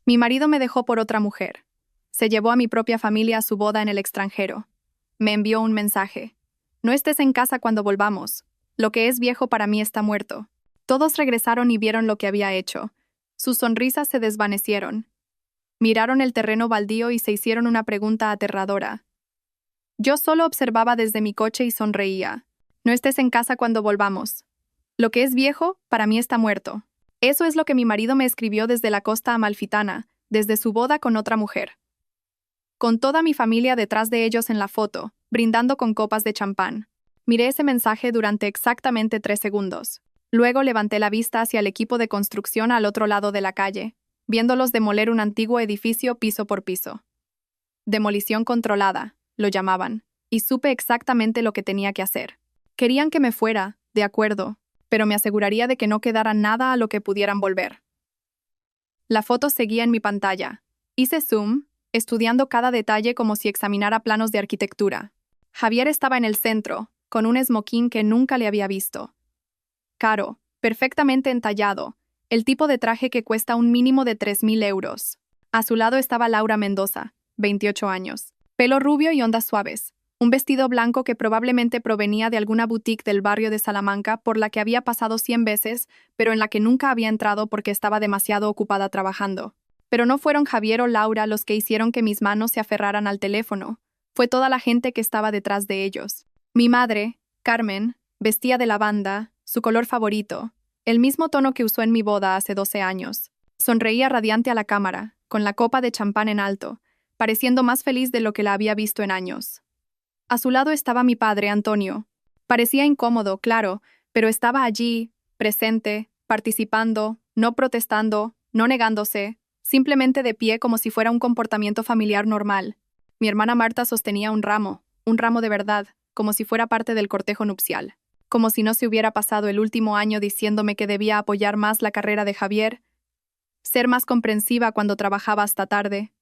Mi marido me dejó por otra mujer. Se llevó a mi propia familia a su boda en el extranjero. Me envió un mensaje. No estés en casa cuando volvamos. Lo que es viejo para mí está muerto. Todos regresaron y vieron lo que había hecho. Sus sonrisas se desvanecieron. Miraron el terreno baldío y se hicieron una pregunta aterradora. Yo solo observaba desde mi coche y sonreía. No estés en casa cuando volvamos. Lo que es viejo, para mí está muerto. Eso es lo que mi marido me escribió desde la costa amalfitana, desde su boda con otra mujer. Con toda mi familia detrás de ellos en la foto, brindando con copas de champán. Miré ese mensaje durante exactamente 3 segundos. Luego levanté la vista hacia el equipo de construcción al otro lado de la calle, viéndolos demoler un antiguo edificio piso por piso. Demolición controlada, lo llamaban, y supe exactamente lo que tenía que hacer. Querían que me fuera, de acuerdo, pero me aseguraría de que no quedara nada a lo que pudieran volver. La foto seguía en mi pantalla. Hice zoom, estudiando cada detalle como si examinara planos de arquitectura. Javier estaba en el centro, con un smoking que nunca le había visto. Caro, perfectamente entallado, el tipo de traje que cuesta un mínimo de 3.000 euros. A su lado estaba Laura Mendoza, 28 años, pelo rubio y ondas suaves, un vestido blanco que probablemente provenía de alguna boutique del barrio de Salamanca por la que había pasado 100 veces, pero en la que nunca había entrado porque estaba demasiado ocupada trabajando. Pero no fueron Javier o Laura los que hicieron que mis manos se aferraran al teléfono, fue toda la gente que estaba detrás de ellos. Mi madre, Carmen, vestía de lavanda, su color favorito, el mismo tono que usó en mi boda hace 12 años. Sonreía radiante a la cámara, con la copa de champán en alto, pareciendo más feliz de lo que la había visto en años. A su lado estaba mi padre, Antonio. Parecía incómodo, claro, pero estaba allí, presente, participando, no protestando, no negándose, simplemente de pie como si fuera un comportamiento familiar normal. Mi hermana Marta sostenía un ramo de verdad, como si fuera parte del cortejo nupcial. Como si no se hubiera pasado el último año diciéndome que debía apoyar más la carrera de Javier, ser más comprensiva cuando trabajaba hasta tarde,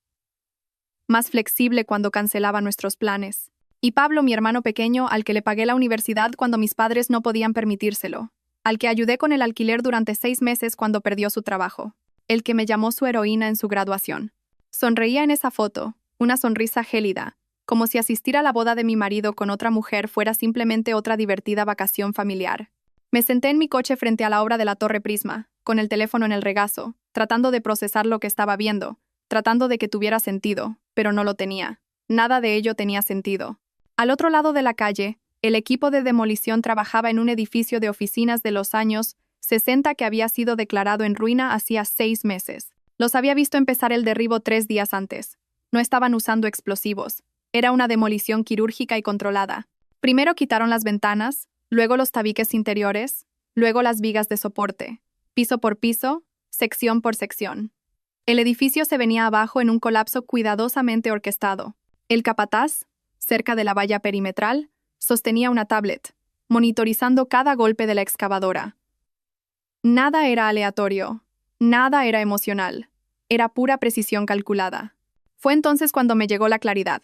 más flexible cuando cancelaba nuestros planes. Y Pablo, mi hermano pequeño, al que le pagué la universidad cuando mis padres no podían permitírselo, al que ayudé con el alquiler durante 6 meses cuando perdió su trabajo, el que me llamó su heroína en su graduación. Sonreía en esa foto, una sonrisa gélida, como si asistir a la boda de mi marido con otra mujer fuera simplemente otra divertida vacación familiar. Me senté en mi coche frente a la obra de la Torre Prisma, con el teléfono en el regazo, tratando de procesar lo que estaba viendo, tratando de que tuviera sentido, pero no lo tenía. Nada de ello tenía sentido. Al otro lado de la calle, el equipo de demolición trabajaba en un edificio de oficinas de los años 60 que había sido declarado en ruina hacía 6 meses. Los había visto empezar el derribo 3 días antes. No estaban usando explosivos. Era una demolición quirúrgica y controlada. Primero quitaron las ventanas, luego los tabiques interiores, luego las vigas de soporte, piso por piso, sección por sección. El edificio se venía abajo en un colapso cuidadosamente orquestado. El capataz, cerca de la valla perimetral, sostenía una tablet, monitorizando cada golpe de la excavadora. Nada era aleatorio, nada era emocional, era pura precisión calculada. Fue entonces cuando me llegó la claridad,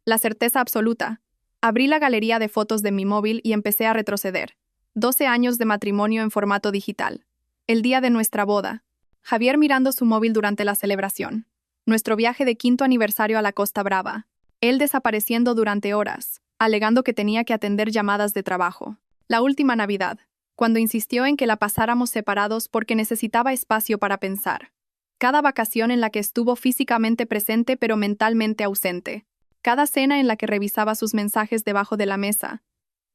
la certeza absoluta. Abrí la galería de fotos de mi móvil y empecé a retroceder. 12 años de matrimonio en formato digital. El día de nuestra boda. Javier mirando su móvil durante la celebración. Nuestro viaje de 5º aniversario a la Costa Brava. Él desapareciendo durante horas, alegando que tenía que atender llamadas de trabajo. La última Navidad, cuando insistió en que la pasáramos separados porque necesitaba espacio para pensar. Cada vacación en la que estuvo físicamente presente pero mentalmente ausente. Cada cena en la que revisaba sus mensajes debajo de la mesa.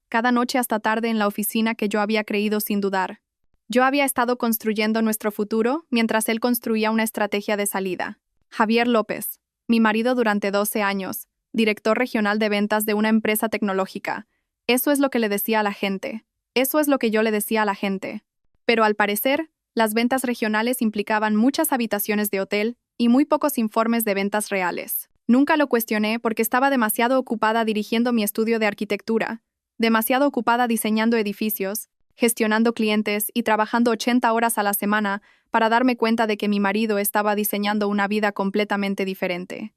Cada noche hasta tarde en la oficina que yo había creído sin dudar. Yo había estado construyendo nuestro futuro mientras él construía una estrategia de salida. Javier López, mi marido durante 12 años, director regional de ventas de una empresa tecnológica. Eso es lo que le decía a la gente. Eso es lo que yo le decía a la gente. Pero al parecer, las ventas regionales implicaban muchas habitaciones de hotel y muy pocos informes de ventas reales. Nunca lo cuestioné porque estaba demasiado ocupada dirigiendo mi estudio de arquitectura, demasiado ocupada diseñando edificios, gestionando clientes y trabajando 80 horas a la semana para darme cuenta de que mi marido estaba diseñando una vida completamente diferente.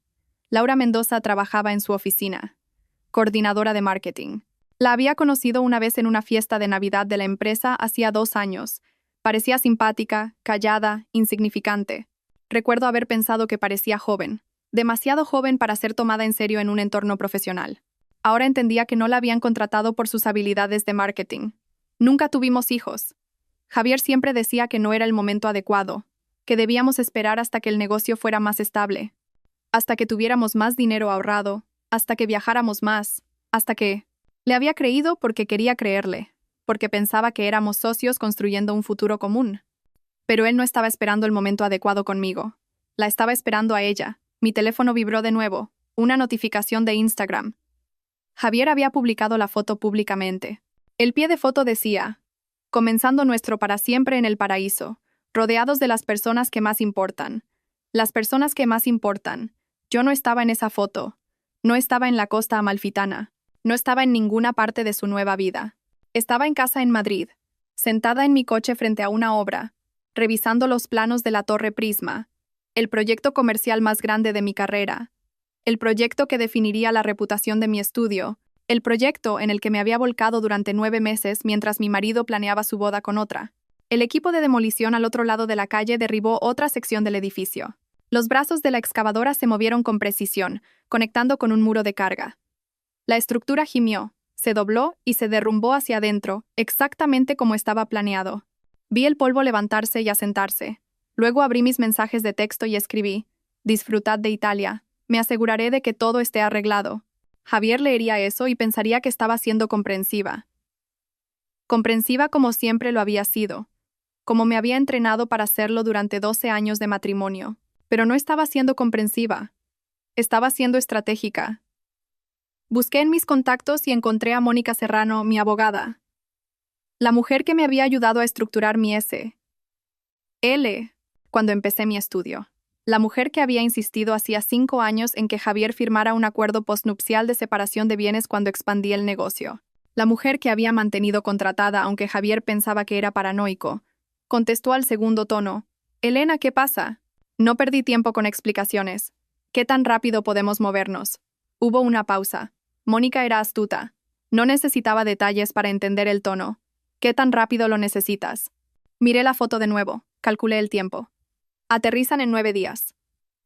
Laura Mendoza trabajaba en su oficina, coordinadora de marketing. La había conocido una vez en una fiesta de Navidad de la empresa hacía 2 años. Parecía simpática, callada, insignificante. Recuerdo haber pensado que parecía joven, demasiado joven para ser tomada en serio en un entorno profesional. Ahora entendía que no la habían contratado por sus habilidades de marketing. Nunca tuvimos hijos. Javier siempre decía que no era el momento adecuado, que debíamos esperar hasta que el negocio fuera más estable, hasta que tuviéramos más dinero ahorrado, hasta que viajáramos más, hasta que... Le había creído porque quería creerle, porque pensaba que éramos socios construyendo un futuro común. Pero él no estaba esperando el momento adecuado conmigo. La estaba esperando a ella. Mi teléfono vibró de nuevo. Una notificación de Instagram. Javier había publicado la foto públicamente. El pie de foto decía: comenzando nuestro para siempre en el paraíso, rodeados de las personas que más importan. Las personas que más importan. Yo no estaba en esa foto. No estaba en la costa amalfitana. No estaba en ninguna parte de su nueva vida. Estaba en casa en Madrid, sentada en mi coche frente a una obra, revisando los planos de la Torre Prisma, el proyecto comercial más grande de mi carrera, el proyecto que definiría la reputación de mi estudio, el proyecto en el que me había volcado durante 9 meses mientras mi marido planeaba su boda con otra. El equipo de demolición al otro lado de la calle derribó otra sección del edificio. Los brazos de la excavadora se movieron con precisión, conectando con un muro de carga. La estructura gimió, se dobló y se derrumbó hacia adentro, exactamente como estaba planeado. Vi el polvo levantarse y asentarse. Luego abrí mis mensajes de texto y escribí: disfrutad de Italia. Me aseguraré de que todo esté arreglado. Javier leería eso y pensaría que estaba siendo comprensiva. Comprensiva como siempre lo había sido, como me había entrenado para hacerlo durante 12 años de matrimonio. Pero no estaba siendo comprensiva. Estaba siendo estratégica. Busqué en mis contactos y encontré a Mónica Serrano, mi abogada. La mujer que me había ayudado a estructurar mi S.L. cuando empecé mi estudio. La mujer que había insistido hacía 5 años en que Javier firmara un acuerdo postnupcial de separación de bienes cuando expandí el negocio. La mujer que había mantenido contratada aunque Javier pensaba que era paranoico. Contestó al segundo tono: Elena, ¿qué pasa? No perdí tiempo con explicaciones. ¿Qué tan rápido podemos movernos? Hubo una pausa. Mónica era astuta. No necesitaba detalles para entender el tono. ¿Qué tan rápido lo necesitas? Miré la foto de nuevo. Calculé el tiempo. Aterrizan en 9 días.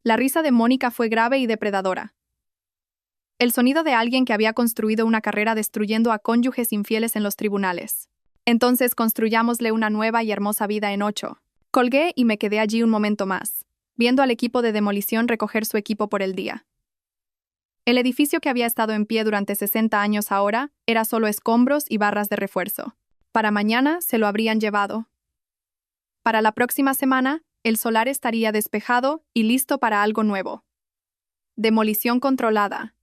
La risa de Mónica fue grave y depredadora. El sonido de alguien que había construido una carrera destruyendo a cónyuges infieles en los tribunales. Entonces construyámosle una nueva y hermosa vida en 8. Colgué y me quedé allí un momento más, viendo al equipo de demolición recoger su equipo por el día. El edificio que había estado en pie durante 60 años ahora era solo escombros y barras de refuerzo. Para mañana se lo habrían llevado. Para la próxima semana, el solar estaría despejado y listo para algo nuevo. Demolición controlada.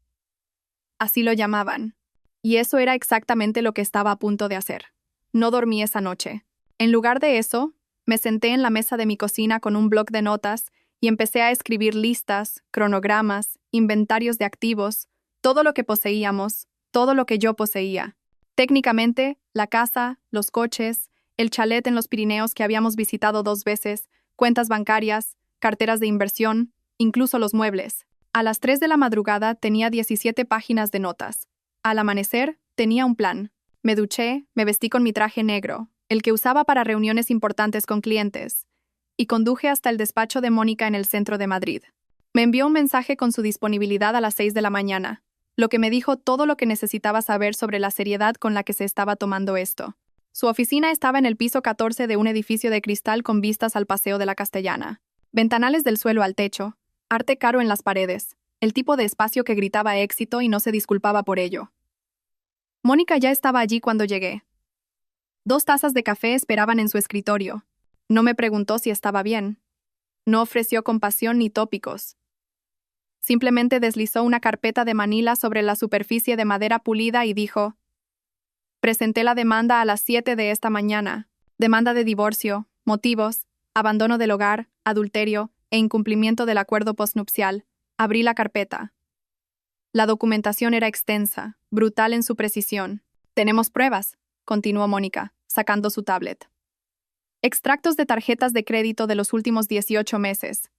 Así lo llamaban. Y eso era exactamente lo que estaba a punto de hacer. No dormí esa noche. En lugar de eso, me senté en la mesa de mi cocina con un bloc de notas y empecé a escribir listas, cronogramas, inventarios de activos, todo lo que poseíamos, todo lo que yo poseía. Técnicamente, la casa, los coches, el chalet en los Pirineos que habíamos visitado 2 veces, cuentas bancarias, carteras de inversión, incluso los muebles. A las 3 de la madrugada tenía 17 páginas de notas. Al amanecer, tenía un plan. Me duché, me vestí con mi traje negro, el que usaba para reuniones importantes con clientes, y conduje hasta el despacho de Mónica en el centro de Madrid. Me envió un mensaje con su disponibilidad a las 6 de la mañana, lo que me dijo todo lo que necesitaba saber sobre la seriedad con la que se estaba tomando esto. Su oficina estaba en el piso 14 de un edificio de cristal con vistas al Paseo de la Castellana. Ventanales del suelo al techo, arte caro en las paredes, el tipo de espacio que gritaba éxito y no se disculpaba por ello. Mónica ya estaba allí cuando llegué. 2 tazas de café esperaban en su escritorio. No me preguntó si estaba bien. No ofreció compasión ni tópicos. Simplemente deslizó una carpeta de manila sobre la superficie de madera pulida y dijo: presenté la demanda a las 7 de esta mañana. Demanda de divorcio, motivos, abandono del hogar, adulterio e incumplimiento del acuerdo postnupcial. Abrí la carpeta. La documentación era extensa, brutal en su precisión. Tenemos pruebas, continuó Mónica, sacando su tablet. Extractos de tarjetas de crédito de los últimos 18 meses.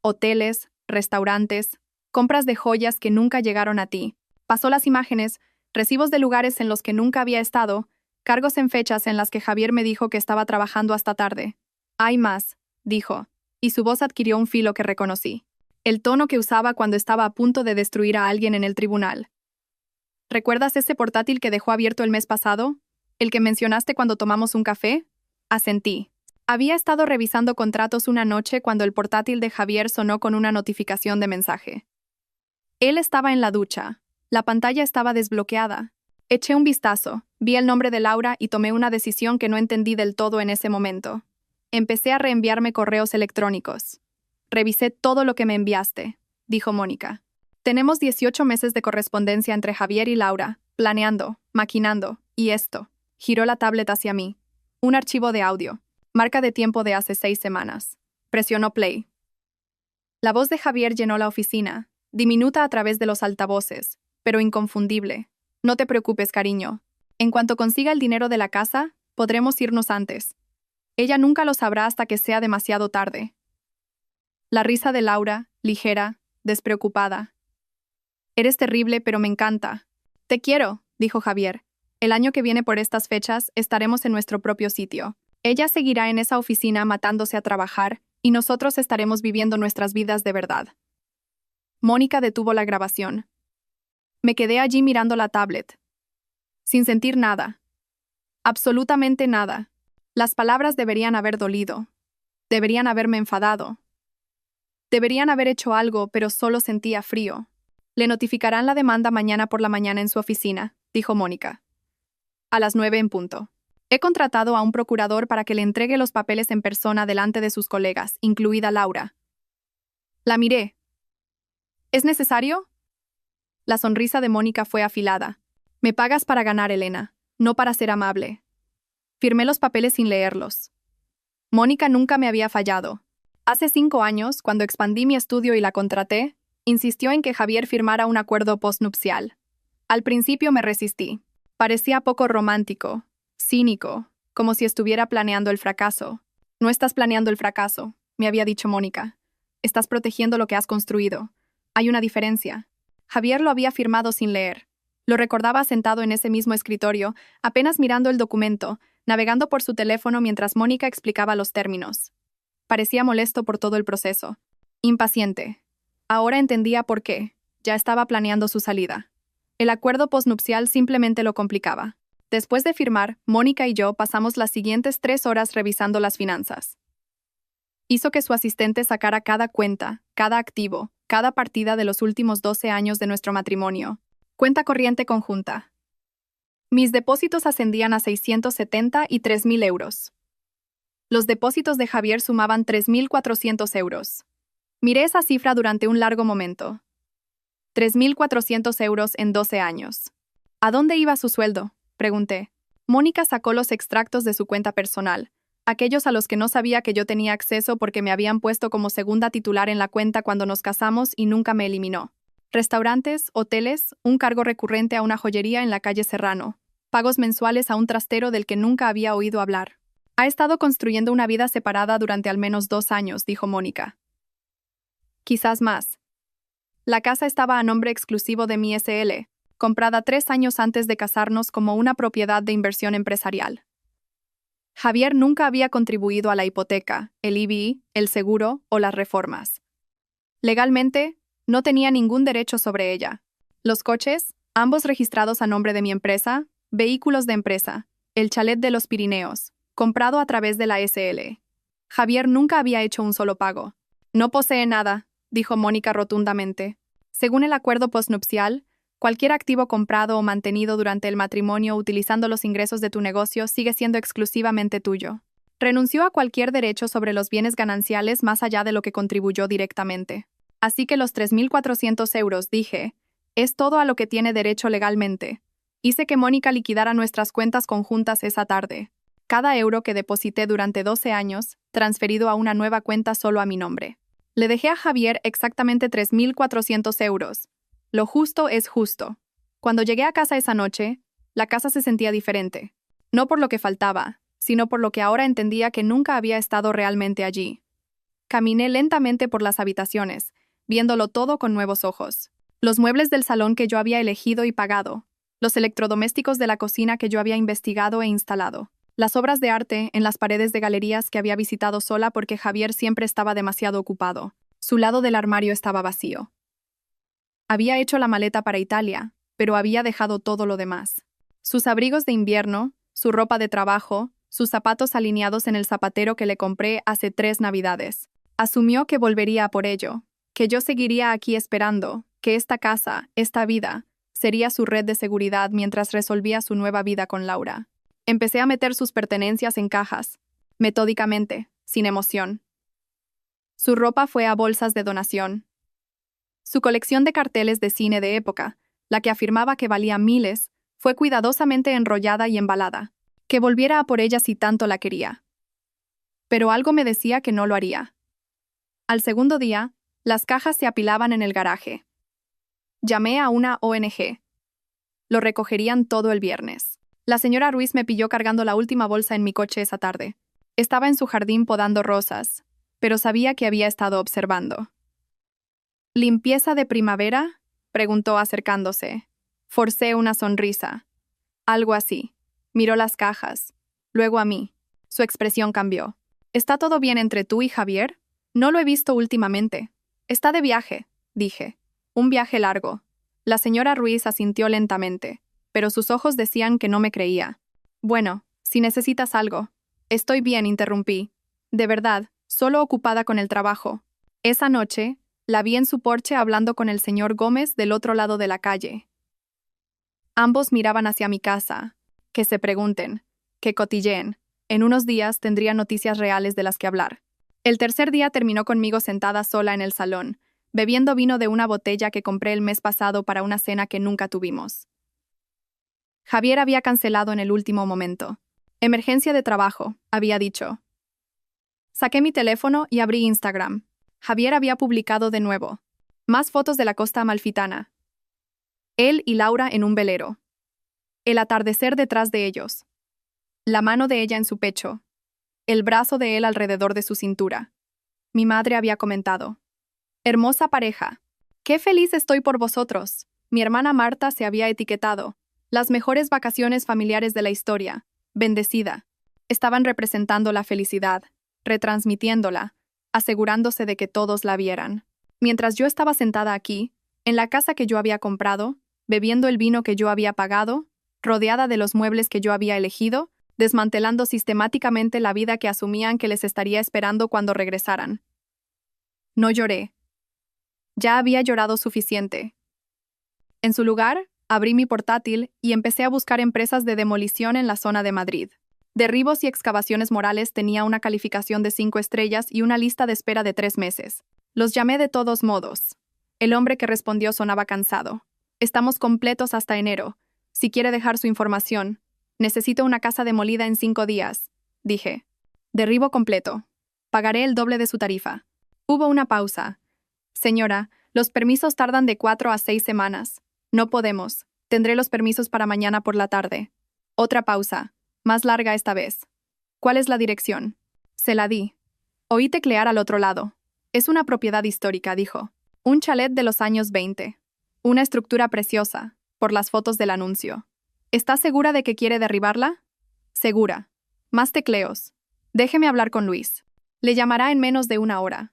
Hoteles, restaurantes, compras de joyas que nunca llegaron a ti. Pasó las imágenes, recibos de lugares en los que nunca había estado, cargos en fechas en las que Javier me dijo que estaba trabajando hasta tarde. Hay más, dijo, y su voz adquirió un filo que reconocí. El tono que usaba cuando estaba a punto de destruir a alguien en el tribunal. ¿Recuerdas ese portátil que dejó abierto el mes pasado? ¿El que mencionaste cuando tomamos un café? Asentí. Había estado revisando contratos una noche cuando el portátil de Javier sonó con una notificación de mensaje. Él estaba en la ducha. La pantalla estaba desbloqueada. Eché un vistazo, vi el nombre de Laura y tomé una decisión que no entendí del todo en ese momento. Empecé a reenviarme correos electrónicos. Revisé todo lo que me enviaste, dijo Mónica. Tenemos 18 meses de correspondencia entre Javier y Laura, planeando, maquinando, y esto. Giró la tablet hacia mí. Un archivo de audio. Marca de tiempo de hace 6 semanas. Presionó play. La voz de Javier llenó la oficina, diminuta a través de los altavoces, pero inconfundible. No te preocupes, cariño. En cuanto consiga el dinero de la casa, podremos irnos antes. Ella nunca lo sabrá hasta que sea demasiado tarde. La risa de Laura, ligera, despreocupada. Eres terrible, pero me encanta. Te quiero, dijo Javier. El año que viene por estas fechas estaremos en nuestro propio sitio. Ella seguirá en esa oficina matándose a trabajar y nosotros estaremos viviendo nuestras vidas de verdad. Mónica detuvo la grabación. Me quedé allí mirando la tablet, sin sentir nada. Absolutamente nada. Las palabras deberían haber dolido. Deberían haberme enfadado. Deberían haber hecho algo, pero solo sentía frío. Le notificarán la demanda mañana por la mañana en su oficina, dijo Mónica. A las 9 en punto. He contratado a un procurador para que le entregue los papeles en persona delante de sus colegas, incluida Laura. La miré. ¿Es necesario? La sonrisa de Mónica fue afilada. Me pagas para ganar, Elena, no para ser amable. Firmé los papeles sin leerlos. Mónica nunca me había fallado. Hace 5 años, cuando expandí mi estudio y la contraté, insistió en que Javier firmara un acuerdo postnupcial. Al principio me resistí. Parecía poco romántico, cínico, como si estuviera planeando el fracaso. No estás planeando el fracaso, me había dicho Mónica. Estás protegiendo lo que has construido. Hay una diferencia. Javier lo había firmado sin leer. Lo recordaba sentado en ese mismo escritorio, apenas mirando el documento, navegando por su teléfono mientras Mónica explicaba los términos. Parecía molesto por todo el proceso. Impaciente. Ahora entendía por qué. Ya estaba planeando su salida. El acuerdo postnupcial simplemente lo complicaba. Después de firmar, Mónica y yo pasamos las siguientes 3 horas revisando las finanzas. Hizo que su asistente sacara cada cuenta, cada activo, cada partida de los últimos 12 años de nuestro matrimonio. Cuenta corriente conjunta. Mis depósitos ascendían a 670 y 3.000 euros. Los depósitos de Javier sumaban 3.400 euros. Miré esa cifra durante un largo momento. 3.400 euros en 12 años. ¿A dónde iba su sueldo?, pregunté. Mónica sacó los extractos de su cuenta personal, aquellos a los que no sabía que yo tenía acceso porque me habían puesto como segunda titular en la cuenta cuando nos casamos y nunca me eliminó. Restaurantes, hoteles, un cargo recurrente a una joyería en la calle Serrano, pagos mensuales a un trastero del que nunca había oído hablar. Ha estado construyendo una vida separada durante al menos 2 años, dijo Mónica. Quizás más. La casa estaba a nombre exclusivo de mi SL, comprada 3 años antes de casarnos como una propiedad de inversión empresarial. Javier nunca había contribuido a la hipoteca, el IBI, el seguro o las reformas. Legalmente, no tenía ningún derecho sobre ella. Los coches, ambos registrados a nombre de mi empresa, vehículos de empresa, el chalet de los Pirineos, comprado a través de la SL. Javier nunca había hecho un solo pago. No posee nada, dijo Mónica rotundamente. Según el acuerdo postnupcial, cualquier activo comprado o mantenido durante el matrimonio utilizando los ingresos de tu negocio sigue siendo exclusivamente tuyo. Renunció a cualquier derecho sobre los bienes gananciales más allá de lo que contribuyó directamente. Así que los 3.400 euros, dije, es todo a lo que tiene derecho legalmente. Hice que Mónica liquidara nuestras cuentas conjuntas esa tarde. Cada euro que deposité durante 12 años, transferido a una nueva cuenta solo a mi nombre. Le dejé a Javier exactamente 3.400 euros. Lo justo es justo. Cuando llegué a casa esa noche, la casa se sentía diferente. No por lo que faltaba, sino por lo que ahora entendía que nunca había estado realmente allí. Caminé lentamente por las habitaciones, viéndolo todo con nuevos ojos. Los muebles del salón que yo había elegido y pagado, los electrodomésticos de la cocina que yo había investigado e instalado, Las obras de arte en las paredes de galerías que había visitado sola porque Javier siempre estaba demasiado ocupado. Su lado del armario estaba vacío. Había hecho la maleta para Italia, pero había dejado todo lo demás. Sus abrigos de invierno, su ropa de trabajo, sus zapatos alineados en el zapatero que le compré hace 3 navidades. Asumió que volvería a por ello, que yo seguiría aquí esperando, que esta casa, esta vida, sería su red de seguridad mientras resolvía su nueva vida con Laura. Empecé a meter sus pertenencias en cajas, metódicamente, sin emoción. Su ropa fue a bolsas de donación. Su colección de carteles de cine de época, la que afirmaba que valía miles, fue cuidadosamente enrollada y embalada, que volviera a por ella si tanto la quería. Pero algo me decía que no lo haría. Al segundo día, las cajas se apilaban en el garaje. Llamé a una ONG. Lo recogerían todo el viernes. La señora Ruiz me pilló cargando la última bolsa en mi coche esa tarde. Estaba en su jardín podando rosas, pero sabía que había estado observando. ¿Limpieza de primavera?, preguntó acercándose. Forcé una sonrisa. Algo así. Miró las cajas. Luego a mí. Su expresión cambió. ¿Está todo bien entre tú y Javier? No lo he visto últimamente. Está de viaje, dije. Un viaje largo. La señora Ruiz asintió lentamente, pero sus ojos decían que no me creía. Bueno, si necesitas algo. Estoy bien, interrumpí. De verdad, solo ocupada con el trabajo. Esa noche, la vi en su porche hablando con el señor Gómez del otro lado de la calle. Ambos miraban hacia mi casa. Que se pregunten, que cotilleen. En unos días tendría noticias reales de las que hablar. El tercer día terminó conmigo sentada sola en el salón, bebiendo vino de una botella que compré el mes pasado para una cena que nunca tuvimos. Javier había cancelado en el último momento. Emergencia de trabajo, había dicho. Saqué mi teléfono y abrí Instagram. Javier había publicado de nuevo. Más fotos de la costa amalfitana. Él y Laura en un velero. El atardecer detrás de ellos. La mano de ella en su pecho. El brazo de él alrededor de su cintura. Mi madre había comentado. Hermosa pareja. Qué feliz estoy por vosotros. Mi hermana Marta se había etiquetado. Las mejores vacaciones familiares de la historia. Bendecida. Estaban representando la felicidad, retransmitiéndola, asegurándose de que todos la vieran. Mientras yo estaba sentada aquí, en la casa que yo había comprado, bebiendo el vino que yo había pagado, rodeada de los muebles que yo había elegido, desmantelando sistemáticamente la vida que asumían que les estaría esperando cuando regresaran. No lloré. Ya había llorado suficiente. En su lugar, abrí mi portátil y empecé a buscar empresas de demolición en la zona de Madrid. Derribos y excavaciones morales tenía una calificación de 5 estrellas y una lista de espera de 3 meses. Los llamé de todos modos. El hombre que respondió sonaba cansado. Estamos completos hasta enero. Si quiere dejar su información. Necesito una casa demolida en 5 días, dije. Derribo completo. Pagaré el doble de su tarifa. Hubo una pausa. Señora, los permisos tardan de 4 a 6 semanas. No podemos. Tendré los permisos para mañana por la tarde. Otra pausa. Más larga esta vez. ¿Cuál es la dirección? Se la di. Oí teclear al otro lado. Es una propiedad histórica, dijo. Un chalet de los años 20. Una estructura preciosa, por las fotos del anuncio. ¿Está segura de que quiere derribarla? Segura. Más tecleos. Déjeme hablar con Luis. Le llamará en menos de 1 hora.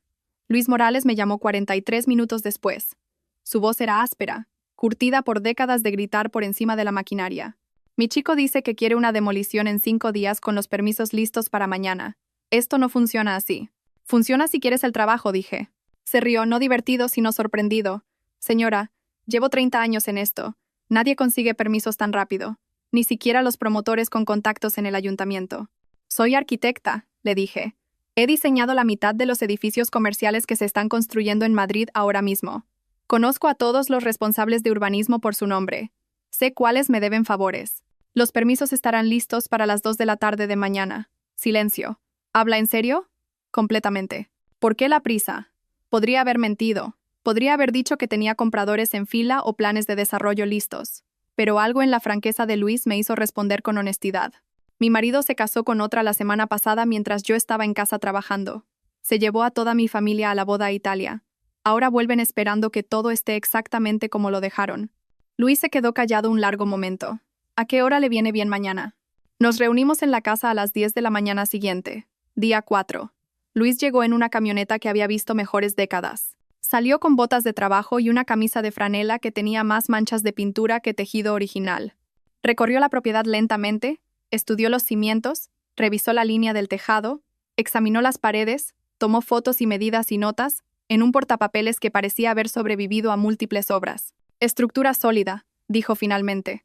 Luis Morales me llamó 43 minutos después. Su voz era áspera, curtida por décadas de gritar por encima de la maquinaria. Mi chico dice que quiere una demolición en 5 días con los permisos listos para mañana. Esto no funciona así. Funciona si quieres el trabajo, dije. Se rió, no divertido, sino sorprendido. Señora, llevo 30 años en esto. Nadie consigue permisos tan rápido. Ni siquiera los promotores con contactos en el ayuntamiento. Soy arquitecta, le dije. He diseñado la mitad de los edificios comerciales que se están construyendo en Madrid ahora mismo. Conozco a todos los responsables de urbanismo por su nombre. Sé cuáles me deben favores. Los permisos estarán listos para las 2 de la tarde de mañana. Silencio. ¿Habla en serio? Completamente. ¿Por qué la prisa? Podría haber mentido. Podría haber dicho que tenía compradores en fila o planes de desarrollo listos. Pero algo en la franqueza de Luis me hizo responder con honestidad. Mi marido se casó con otra la semana pasada mientras yo estaba en casa trabajando. Se llevó a toda mi familia a la boda a Italia. Ahora vuelven esperando que todo esté exactamente como lo dejaron. Luis se quedó callado un largo momento. ¿A qué hora le viene bien mañana? Nos reunimos en la casa a las 10 de la mañana siguiente. Día 4. Luis llegó en una camioneta que había visto mejores décadas. Salió con botas de trabajo y una camisa de franela que tenía más manchas de pintura que tejido original. Recorrió la propiedad lentamente, estudió los cimientos, revisó la línea del tejado, examinó las paredes, tomó fotos y medidas y notas, en un portapapeles que parecía haber sobrevivido a múltiples obras. Estructura sólida, dijo finalmente.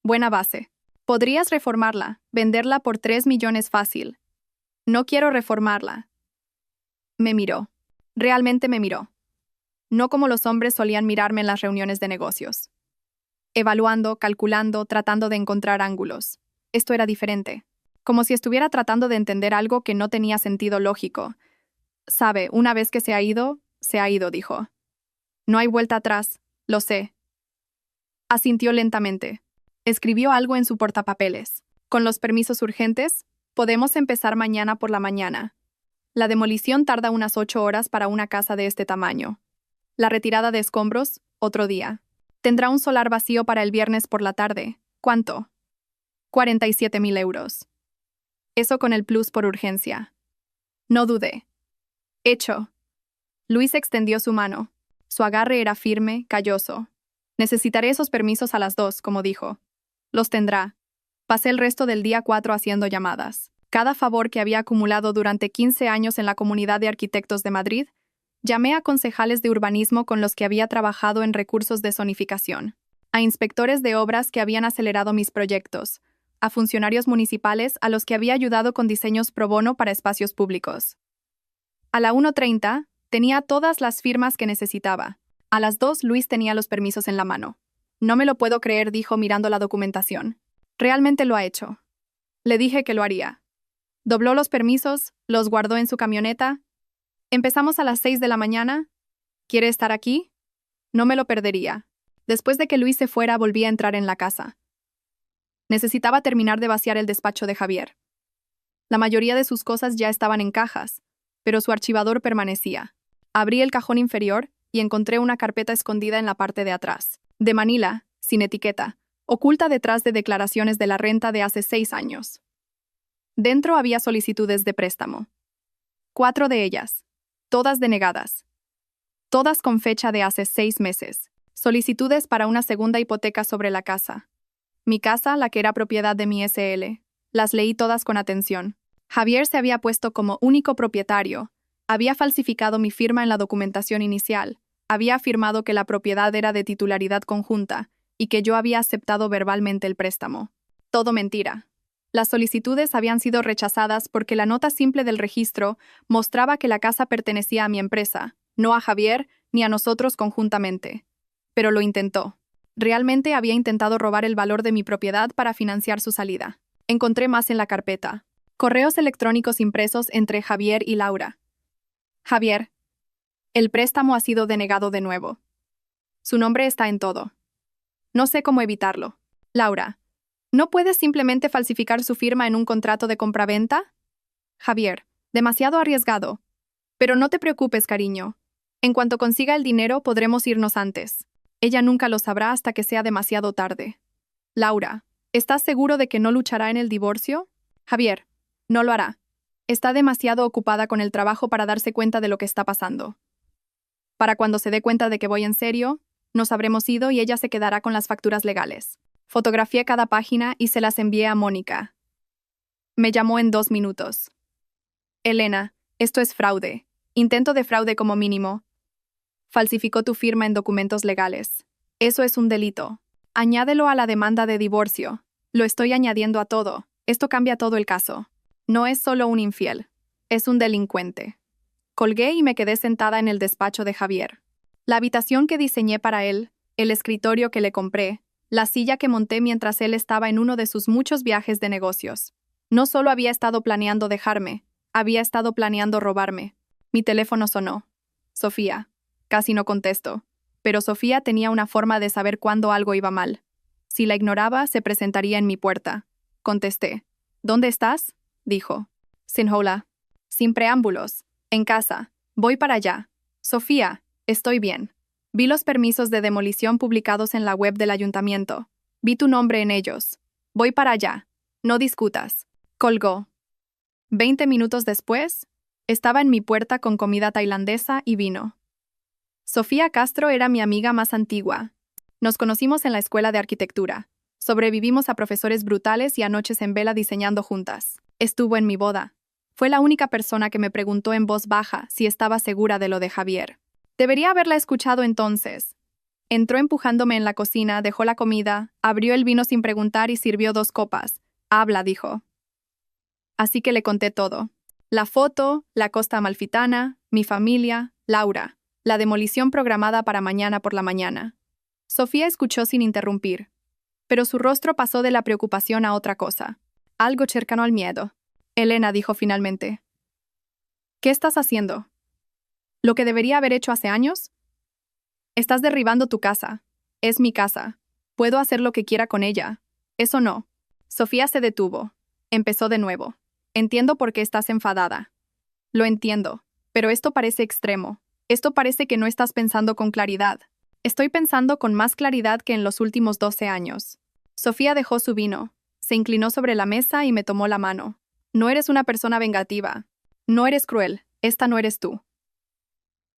Buena base. Podrías reformarla, venderla por 3 millones fácil. No quiero reformarla. Me miró. Realmente me miró. No como los hombres solían mirarme en las reuniones de negocios. Evaluando, calculando, tratando de encontrar ángulos. Esto era diferente. Como si estuviera tratando de entender algo que no tenía sentido lógico. Sabe, una vez que se ha ido, dijo. No hay vuelta atrás, lo sé. Asintió lentamente. Escribió algo en su portapapeles. Con los permisos urgentes, podemos empezar mañana por la mañana. La demolición tarda unas 8 horas para una casa de este tamaño. La retirada de escombros, otro día. Tendrá un solar vacío para el viernes por la tarde. ¿Cuánto? 47.000 euros. Eso con el plus por urgencia. No dudé. Hecho. Luis extendió su mano. Su agarre era firme, calloso. Necesitaré esos permisos a las 2, como dijo. Los tendrá. Pasé el resto del día 4 haciendo llamadas. Cada favor que había acumulado durante 15 años en la Comunidad de Arquitectos de Madrid, llamé a concejales de urbanismo con los que había trabajado en recursos de zonificación, a inspectores de obras que habían acelerado mis proyectos, a funcionarios municipales a los que había ayudado con diseños pro bono para espacios públicos. A la 1:30 tenía todas las firmas que necesitaba. A las 2 Luis tenía los permisos en la mano. No me lo puedo creer, dijo mirando la documentación. Realmente lo ha hecho. Le dije que lo haría. Dobló los permisos, los guardó en su camioneta. Empezamos a las 6 de la mañana. ¿Quiere estar aquí? No me lo perdería. Después de que Luis se fuera, volví a entrar en la casa. Necesitaba terminar de vaciar el despacho de Javier. La mayoría de sus cosas ya estaban en cajas, pero su archivador permanecía. Abrí el cajón inferior y encontré una carpeta escondida en la parte de atrás, de Manila, sin etiqueta, oculta detrás de declaraciones de la renta de hace 6 años. Dentro había solicitudes de préstamo. 4 de ellas, todas denegadas. Todas con fecha de hace 6 meses. Solicitudes para una segunda hipoteca sobre la casa. Mi casa, la que era propiedad de mi SL. Las leí todas con atención. Javier se había puesto como único propietario. Había falsificado mi firma en la documentación inicial. Había afirmado que la propiedad era de titularidad conjunta y que yo había aceptado verbalmente el préstamo. Todo mentira. Las solicitudes habían sido rechazadas porque la nota simple del registro mostraba que la casa pertenecía a mi empresa, no a Javier ni a nosotros conjuntamente. Pero lo intentó. Realmente había intentado robar el valor de mi propiedad para financiar su salida. Encontré más en la carpeta. Correos electrónicos impresos entre Javier y Laura. Javier. El préstamo ha sido denegado de nuevo. Su nombre está en todo. No sé cómo evitarlo. Laura. ¿No puedes simplemente falsificar su firma en un contrato de compraventa? Javier. Demasiado arriesgado. Pero no te preocupes, cariño. En cuanto consiga el dinero, podremos irnos antes. Ella nunca lo sabrá hasta que sea demasiado tarde. Laura. ¿Estás seguro de que no luchará en el divorcio? Javier. No lo hará. Está demasiado ocupada con el trabajo para darse cuenta de lo que está pasando. Para cuando se dé cuenta de que voy en serio, nos habremos ido y ella se quedará con las facturas legales. Fotografié cada página y se las envié a Mónica. Me llamó en 2 minutos. Elena, esto es fraude. Intento de fraude como mínimo. Falsificó tu firma en documentos legales. Eso es un delito. Añádelo a la demanda de divorcio. Lo estoy añadiendo a todo. Esto cambia todo el caso. No es solo un infiel. Es un delincuente. Colgué y me quedé sentada en el despacho de Javier. La habitación que diseñé para él, el escritorio que le compré, la silla que monté mientras él estaba en uno de sus muchos viajes de negocios. No solo había estado planeando dejarme, había estado planeando robarme. Mi teléfono sonó. Sofía. Casi no contesto. Pero Sofía tenía una forma de saber cuándo algo iba mal. Si la ignoraba, se presentaría en mi puerta. Contesté. ¿Dónde estás? Dijo. Sin hola. Sin preámbulos. En casa. Voy para allá. Sofía, estoy bien. Vi los permisos de demolición publicados en la web del ayuntamiento. Vi tu nombre en ellos. Voy para allá. No discutas. Colgó. 20 minutos después, estaba en mi puerta con comida tailandesa y vino. Sofía Castro era mi amiga más antigua. Nos conocimos en la escuela de arquitectura. Sobrevivimos a profesores brutales y a noches en vela diseñando juntas. Estuvo en mi boda. Fue la única persona que me preguntó en voz baja si estaba segura de lo de Javier. Debería haberla escuchado entonces. Entró empujándome en la cocina, dejó la comida, abrió el vino sin preguntar y sirvió 2 copas. Habla, dijo. Así que le conté todo. La foto, la Costa Amalfitana, mi familia, Laura, la demolición programada para mañana por la mañana. Sofía escuchó sin interrumpir, pero su rostro pasó de la preocupación a otra cosa, algo cercano al miedo. Elena dijo finalmente. ¿Qué estás haciendo? ¿Lo que debería haber hecho hace años? Estás derribando tu casa. Es mi casa. Puedo hacer lo que quiera con ella. Eso no. Sofía se detuvo. Empezó de nuevo. Entiendo por qué estás enfadada. Lo entiendo, pero esto parece extremo. Esto parece que no estás pensando con claridad. Estoy pensando con más claridad que en los últimos 12 años. Sofía dejó su vino, se inclinó sobre la mesa y me tomó la mano. No eres una persona vengativa. No eres cruel. Esta no eres tú.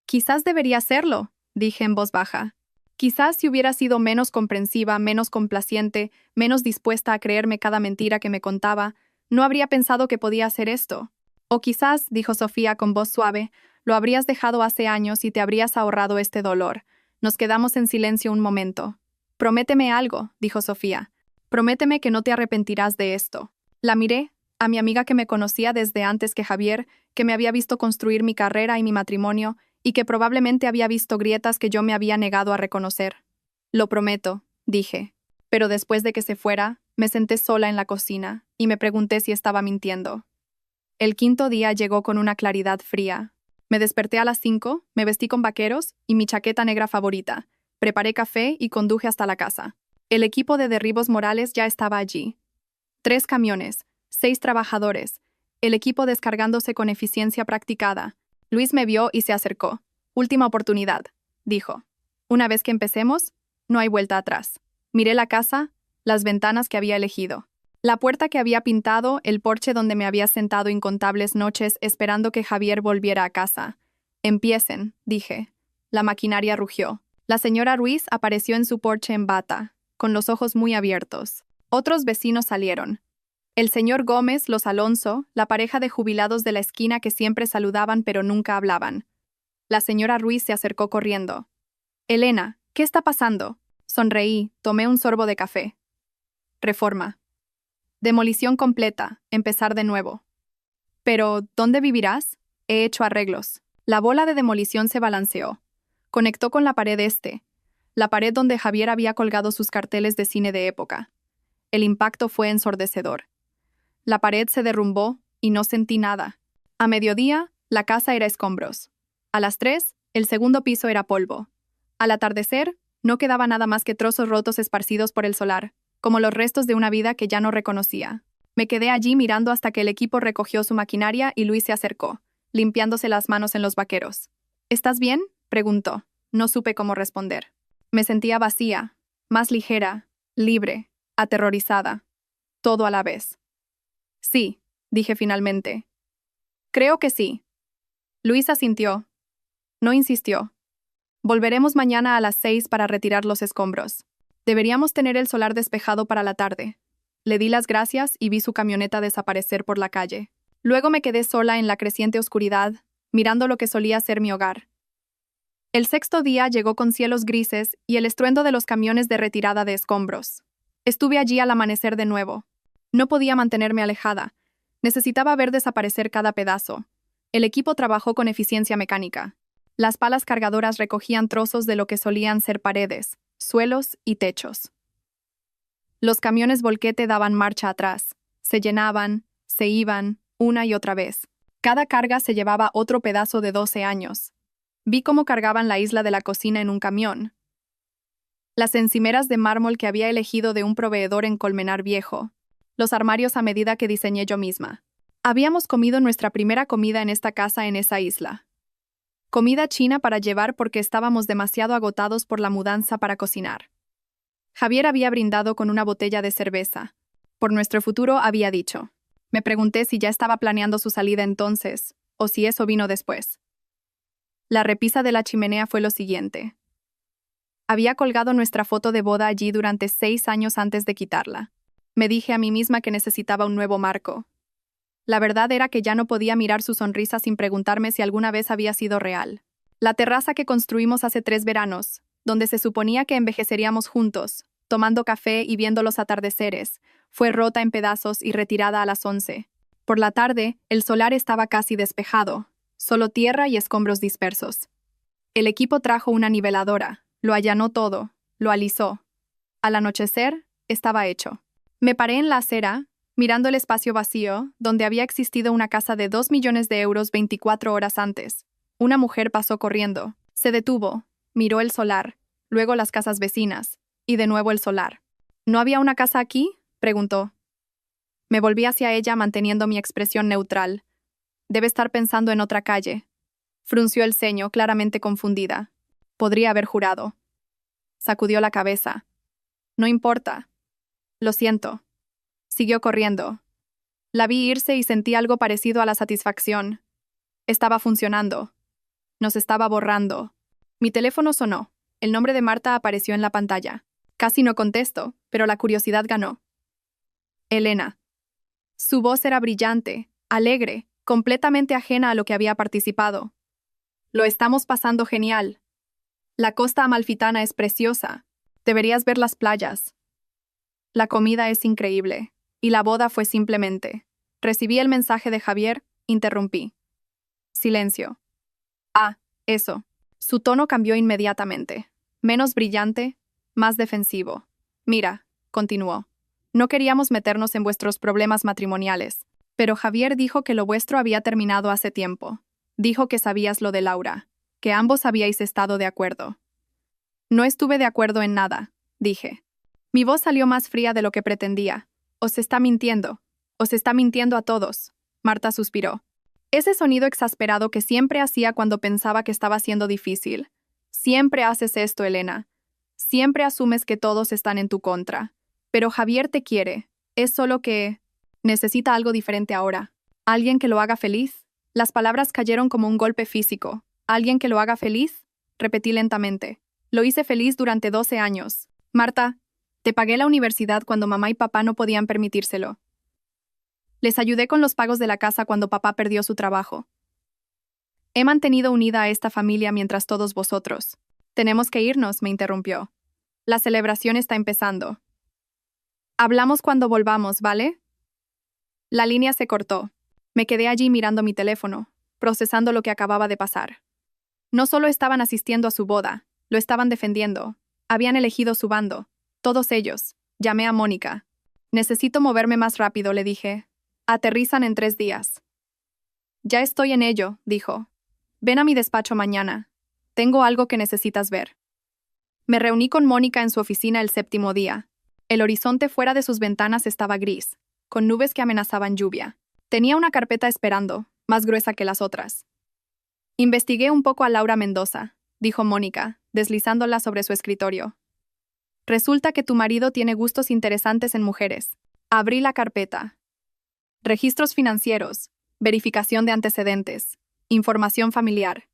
Quizás debería serlo, dije en voz baja. Quizás si hubiera sido menos comprensiva, menos complaciente, menos dispuesta a creerme cada mentira que me contaba, no habría pensado que podía hacer esto. O quizás, dijo Sofía con voz suave, lo habrías dejado hace años y te habrías ahorrado este dolor. Nos quedamos en silencio un momento. Prométeme algo, dijo Sofía. Prométeme que no te arrepentirás de esto. La miré, a mi amiga que me conocía desde antes que Javier, que me había visto construir mi carrera y mi matrimonio, y que probablemente había visto grietas que yo me había negado a reconocer. Lo prometo, dije. Pero después de que se fuera, me senté sola en la cocina, y me pregunté si estaba mintiendo. El 5.º día llegó con una claridad fría. Me desperté a las 5, me vestí con vaqueros y mi chaqueta negra favorita. Preparé café y conduje hasta la casa. El equipo de derribos morales ya estaba allí. 3 camiones, 6 trabajadores, el equipo descargándose con eficiencia practicada. Luis me vio y se acercó. Última oportunidad, dijo. Una vez que empecemos, no hay vuelta atrás. Miré la casa, las ventanas que había elegido. La puerta que había pintado, el porche donde me había sentado incontables noches esperando que Javier volviera a casa. Empiecen, dije. La maquinaria rugió. La señora Ruiz apareció en su porche en bata, con los ojos muy abiertos. Otros vecinos salieron. El señor Gómez, los Alonso, la pareja de jubilados de la esquina que siempre saludaban pero nunca hablaban. La señora Ruiz se acercó corriendo. Elena, ¿qué está pasando? Sonreí, tomé un sorbo de café. Reforma. Demolición completa, empezar de nuevo. Pero, ¿dónde vivirás? He hecho arreglos. La bola de demolición se balanceó. Conectó con la pared la pared donde Javier había colgado sus carteles de cine de época. El impacto fue ensordecedor. La pared se derrumbó y no sentí nada. A mediodía, la casa era escombros. A las 3, el segundo piso era polvo. Al atardecer, no quedaba nada más que trozos rotos esparcidos por el solar, como los restos de una vida que ya no reconocía. Me quedé allí mirando hasta que el equipo recogió su maquinaria y Luis se acercó, limpiándose las manos en los vaqueros. ¿Estás bien?, preguntó. No supe cómo responder. Me sentía vacía, más ligera, libre, aterrorizada. Todo a la vez. Sí, dije finalmente. Creo que sí. Luis asintió. No insistió. Volveremos mañana a las 6 para retirar los escombros. Deberíamos tener el solar despejado para la tarde. Le di las gracias y vi su camioneta desaparecer por la calle. Luego me quedé sola en la creciente oscuridad, mirando lo que solía ser mi hogar. El 6.º día llegó con cielos grises y el estruendo de los camiones de retirada de escombros. Estuve allí al amanecer de nuevo. No podía mantenerme alejada. Necesitaba ver desaparecer cada pedazo. El equipo trabajó con eficiencia mecánica. Las palas cargadoras recogían trozos de lo que solían ser paredes, suelos y techos. Los camiones volquete daban marcha atrás. Se llenaban, se iban, una y otra vez. Cada carga se llevaba otro pedazo de 12 años. Vi cómo cargaban la isla de la cocina en un camión. Las encimeras de mármol que había elegido de un proveedor en Colmenar Viejo. Los armarios a medida que diseñé yo misma. Habíamos comido nuestra primera comida en esta casa en esa isla. Comida china para llevar porque estábamos demasiado agotados por la mudanza para cocinar. Javier había brindado con una botella de cerveza. Por nuestro futuro había dicho. Me pregunté si ya estaba planeando su salida entonces, o si eso vino después. La repisa de la chimenea fue lo siguiente. Había colgado nuestra foto de boda allí durante 6 años antes de quitarla. Me dije a mí misma que necesitaba un nuevo marco. La verdad era que ya no podía mirar su sonrisa sin preguntarme si alguna vez había sido real. La terraza que construimos hace 3 veranos, donde se suponía que envejeceríamos juntos, tomando café y viendo los atardeceres, fue rota en pedazos y retirada a las 11. Por la tarde, el solar estaba casi despejado, solo tierra y escombros dispersos. El equipo trajo una niveladora, lo allanó todo, lo alisó. Al anochecer, estaba hecho. Me paré en la acera, mirando el espacio vacío, donde había existido una casa de 2 millones de euros 24 horas antes. Una mujer pasó corriendo, se detuvo, miró el solar, luego las casas vecinas, y de nuevo el solar. ¿No había una casa aquí?, preguntó. Me volví hacia ella manteniendo mi expresión neutral. Debe estar pensando en otra calle. Frunció el ceño, claramente confundida. Podría haber jurado. Sacudió la cabeza. No importa. Lo siento. Siguió corriendo. La vi irse y sentí algo parecido a la satisfacción. Estaba funcionando. Nos estaba borrando. Mi teléfono sonó. El nombre de Marta apareció en la pantalla. Casi no contesto, pero la curiosidad ganó. Elena. Su voz era brillante, alegre, completamente ajena a lo que había participado. Lo estamos pasando genial. La costa amalfitana es preciosa. Deberías ver las playas. La comida es increíble. Y la boda fue simplemente. Recibí el mensaje de Javier, interrumpí. Silencio. Ah, eso. Su tono cambió inmediatamente. Menos brillante, más defensivo. Mira, continuó. No queríamos meternos en vuestros problemas matrimoniales, pero Javier dijo que lo vuestro había terminado hace tiempo. Dijo que sabías lo de Laura, que ambos habíais estado de acuerdo. No estuve de acuerdo en nada, dije. Mi voz salió más fría de lo que pretendía. Os está mintiendo a todos. Marta suspiró. Ese sonido exasperado que siempre hacía cuando pensaba que estaba siendo difícil. Siempre haces esto, Elena. Siempre asumes que todos están en tu contra. Pero Javier te quiere. Es solo que necesita algo diferente ahora. ¿Alguien que lo haga feliz? Las palabras cayeron como un golpe físico. ¿Alguien que lo haga feliz? Repetí lentamente. Lo hice feliz durante 12 años. Marta, te pagué la universidad cuando mamá y papá no podían permitírselo. Les ayudé con los pagos de la casa cuando papá perdió su trabajo. He mantenido unida a esta familia mientras todos vosotros. Tenemos que irnos, me interrumpió. La celebración está empezando. Hablamos cuando volvamos, ¿vale? La línea se cortó. Me quedé allí mirando mi teléfono, procesando lo que acababa de pasar. No solo estaban asistiendo a su boda, lo estaban defendiendo. Habían elegido su bando. Todos ellos. Llamé a Mónica. Necesito moverme más rápido, le dije. Aterrizan en 3 días. Ya estoy en ello, dijo. Ven a mi despacho mañana. Tengo algo que necesitas ver. Me reuní con Mónica en su oficina el 7º día. El horizonte fuera de sus ventanas estaba gris, con nubes que amenazaban lluvia. Tenía una carpeta esperando, más gruesa que las otras. Investigué un poco a Laura Mendoza, dijo Mónica, deslizándola sobre su escritorio. Resulta que tu marido tiene gustos interesantes en mujeres. Abrí la carpeta. Registros financieros, verificación de antecedentes, información familiar.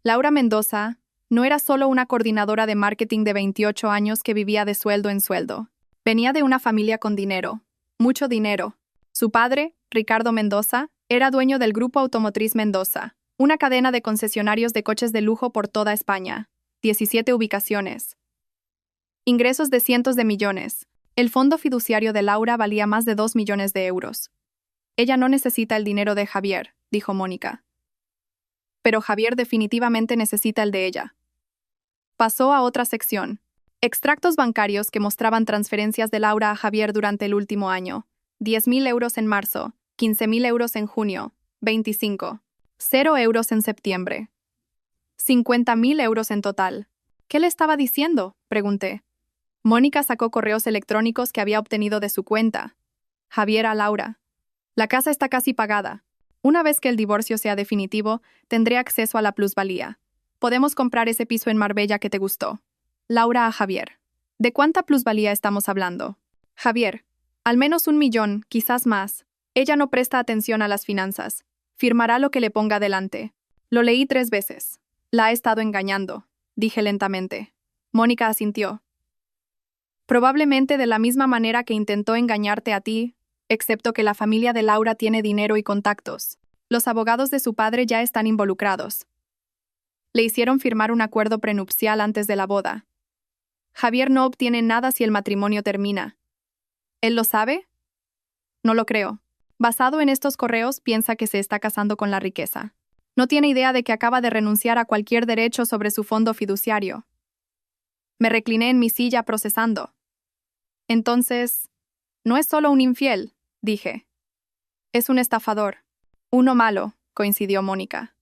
Laura Mendoza no era solo una coordinadora de marketing de 28 años que vivía de sueldo en sueldo. Venía de una familia con dinero, mucho dinero. Su padre, Ricardo Mendoza, era dueño del Grupo Automotriz Mendoza, una cadena de concesionarios de coches de lujo por toda España, 17 ubicaciones. Ingresos de cientos de millones. El fondo fiduciario de Laura valía más de 2 millones de euros. Ella no necesita el dinero de Javier, dijo Mónica. Pero Javier definitivamente necesita el de ella. Pasó a otra sección. Extractos bancarios que mostraban transferencias de Laura a Javier durante el último año. 10.000 euros en marzo, 15.000 euros en junio, 25. 0 euros en septiembre. 50.000 euros en total. ¿Qué le estaba diciendo?, pregunté. Mónica sacó correos electrónicos que había obtenido de su cuenta. Javier a Laura. La casa está casi pagada. Una vez que el divorcio sea definitivo, tendré acceso a la plusvalía. Podemos comprar ese piso en Marbella que te gustó. Laura a Javier. ¿De cuánta plusvalía estamos hablando? Javier. Al menos 1 millón, quizás más. Ella no presta atención a las finanzas. Firmará lo que le ponga delante. Lo leí 3 veces. La ha estado engañando, dije lentamente. Mónica asintió. Probablemente de la misma manera que intentó engañarte a ti, excepto que la familia de Laura tiene dinero y contactos. Los abogados de su padre ya están involucrados. Le hicieron firmar un acuerdo prenupcial antes de la boda. Javier no obtiene nada si el matrimonio termina. ¿Él lo sabe? No lo creo. Basado en estos correos, piensa que se está casando con la riqueza. No tiene idea de que acaba de renunciar a cualquier derecho sobre su fondo fiduciario. Me recliné en mi silla procesando. Entonces, no es solo un infiel, dije. Es un estafador. Uno malo, coincidió Mónica.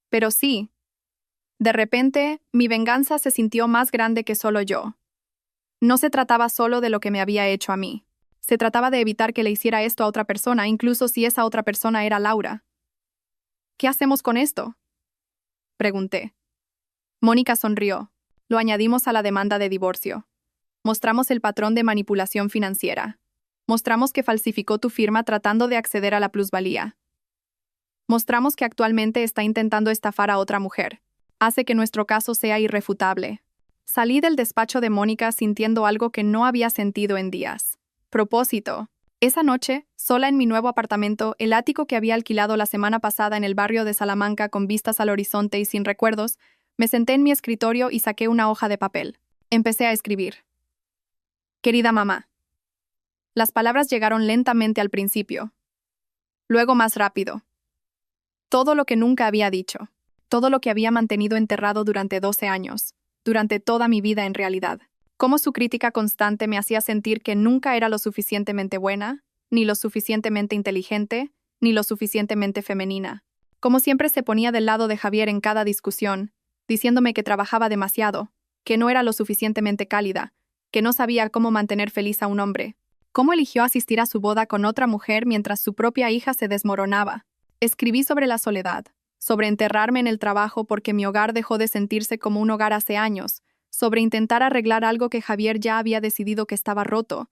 Pero sí. De repente, mi venganza se sintió más grande que solo yo. No se trataba solo de lo que me había hecho a mí. Se trataba de evitar que le hiciera esto a otra persona, incluso si esa otra persona era Laura. ¿Qué hacemos con esto?, pregunté. Mónica sonrió. Lo añadimos a la demanda de divorcio. Mostramos el patrón de manipulación financiera. Mostramos que falsificó tu firma tratando de acceder a la plusvalía. Mostramos que actualmente está intentando estafar a otra mujer. Hace que nuestro caso sea irrefutable. Salí del despacho de Mónica sintiendo algo que no había sentido en días. Propósito. Esa noche, sola en mi nuevo apartamento, el ático que había alquilado la semana pasada en el barrio de Salamanca con vistas al horizonte y sin recuerdos, me senté en mi escritorio y saqué una hoja de papel. Empecé a escribir. Querida mamá. Las palabras llegaron lentamente al principio. Luego más rápido. Todo lo que nunca había dicho. Todo lo que había mantenido enterrado durante 12 años. Durante toda mi vida en realidad. Cómo su crítica constante me hacía sentir que nunca era lo suficientemente buena, ni lo suficientemente inteligente, ni lo suficientemente femenina. Como siempre se ponía del lado de Javier en cada discusión, diciéndome que trabajaba demasiado, que no era lo suficientemente cálida, que no sabía cómo mantener feliz a un hombre. Cómo eligió asistir a su boda con otra mujer mientras su propia hija se desmoronaba. Escribí sobre la soledad, sobre enterrarme en el trabajo porque mi hogar dejó de sentirse como un hogar hace años, sobre intentar arreglar algo que Javier ya había decidido que estaba roto,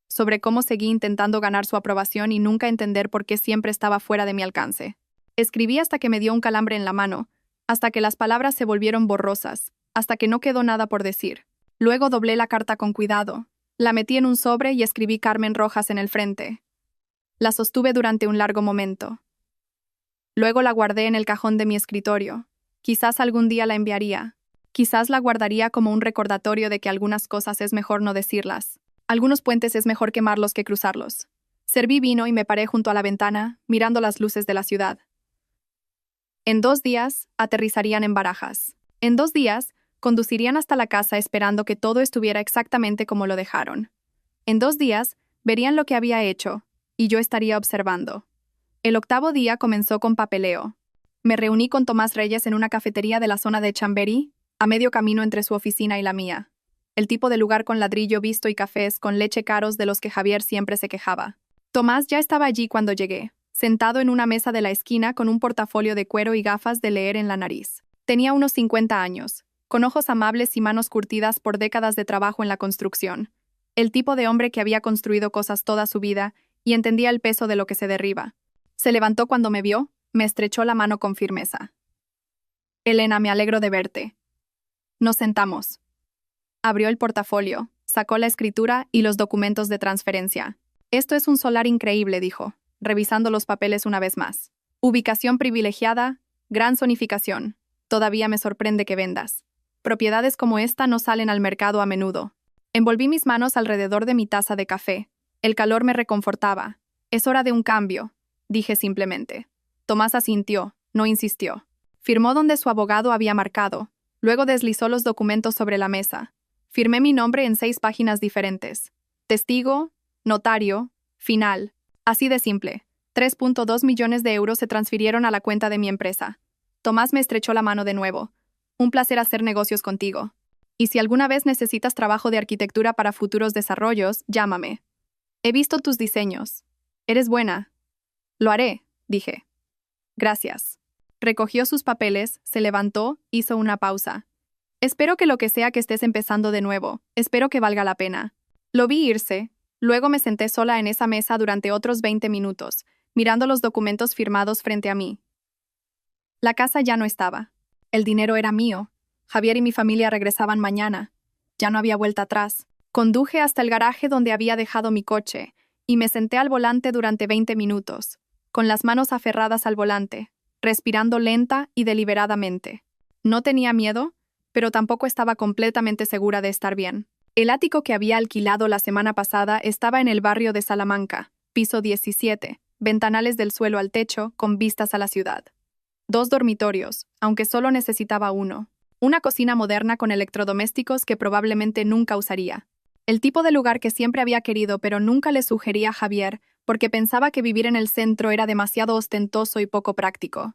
sobre cómo seguí intentando ganar su aprobación y nunca entender por qué siempre estaba fuera de mi alcance. Escribí hasta que me dio un calambre en la mano, hasta que las palabras se volvieron borrosas, hasta que no quedó nada por decir. Luego doblé la carta con cuidado, la metí en un sobre y escribí Carmen Rojas en el frente. La sostuve durante un largo momento. Luego la guardé en el cajón de mi escritorio. Quizás algún día la enviaría. Quizás la guardaría como un recordatorio de que algunas cosas es mejor no decirlas. Algunos puentes es mejor quemarlos que cruzarlos. Serví vino y me paré junto a la ventana, mirando las luces de la ciudad. En 2 días, aterrizarían en Barajas. En 2 días, conducirían hasta la casa esperando que todo estuviera exactamente como lo dejaron. En 2 días, verían lo que había hecho, y yo estaría observando. El 8º día comenzó con papeleo. Me reuní con Tomás Reyes en una cafetería de la zona de Chamberí, a medio camino entre su oficina y la mía. El tipo de lugar con ladrillo visto y cafés con leche caros de los que Javier siempre se quejaba. Tomás ya estaba allí cuando llegué, sentado en una mesa de la esquina con un portafolio de cuero y gafas de leer en la nariz. Tenía unos 50 años, con ojos amables y manos curtidas por décadas de trabajo en la construcción. El tipo de hombre que había construido cosas toda su vida y entendía el peso de lo que se derriba. Se levantó cuando me vio, me estrechó la mano con firmeza. Elena, me alegro de verte. Nos sentamos. Abrió el portafolio, sacó la escritura y los documentos de transferencia. Esto es un solar increíble, dijo, revisando los papeles una vez más. Ubicación privilegiada, gran zonificación. Todavía me sorprende que vendas. Propiedades como esta no salen al mercado a menudo. Envolví mis manos alrededor de mi taza de café. El calor me reconfortaba. Es hora de un cambio, dije simplemente. Tomás asintió, no insistió. Firmó donde su abogado había marcado. Luego deslizó los documentos sobre la mesa. Firmé mi nombre en 6 páginas diferentes. Testigo, notario, final. Así de simple. 3.2 millones de euros se transfirieron a la cuenta de mi empresa. Tomás me estrechó la mano de nuevo. Un placer hacer negocios contigo. Y si alguna vez necesitas trabajo de arquitectura para futuros desarrollos, llámame. He visto tus diseños. Eres buena. Lo haré, dije. Gracias. Recogió sus papeles, se levantó, hizo una pausa. Espero que lo que sea que estés empezando de nuevo, espero que valga la pena. Lo vi irse, Luego me senté sola en esa mesa durante otros 20 minutos, mirando los documentos firmados frente a mí. La casa ya no estaba. El dinero era mío. Javier y mi familia regresaban mañana. Ya no había vuelta atrás. Conduje hasta el garaje donde había dejado mi coche y me senté al volante durante 20 minutos, con las manos aferradas al volante, respirando lenta y deliberadamente. No tenía miedo, pero tampoco estaba completamente segura de estar bien. El ático que había alquilado la semana pasada estaba en el barrio de Salamanca, piso 17, ventanales del suelo al techo, con vistas a la ciudad. 2 dormitorios, aunque solo necesitaba uno. Una cocina moderna con electrodomésticos que probablemente nunca usaría. El tipo de lugar que siempre había querido pero nunca le sugería a Javier porque pensaba que vivir en el centro era demasiado ostentoso y poco práctico.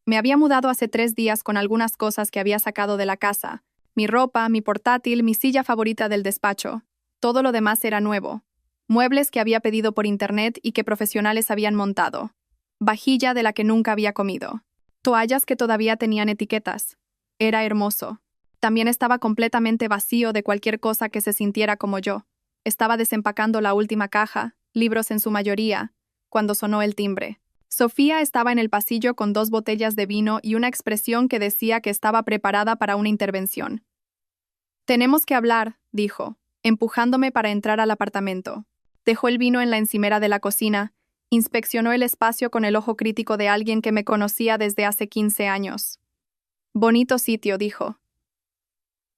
Me había mudado hace 3 días con algunas cosas que había sacado de la casa. Mi ropa, mi portátil, mi silla favorita del despacho. Todo lo demás era nuevo. Muebles que había pedido por internet y que profesionales habían montado. Vajilla de la que nunca había comido. Toallas que todavía tenían etiquetas. Era hermoso. También estaba completamente vacío de cualquier cosa que se sintiera como yo. Estaba desempacando la última caja, libros en su mayoría, cuando sonó el timbre. Sofía estaba en el pasillo con 2 botellas de vino y una expresión que decía que estaba preparada para una intervención. «Tenemos que hablar», dijo, empujándome para entrar al apartamento. Dejó el vino en la encimera de la cocina, inspeccionó el espacio con el ojo crítico de alguien que me conocía desde hace 15 años. «Bonito sitio», dijo.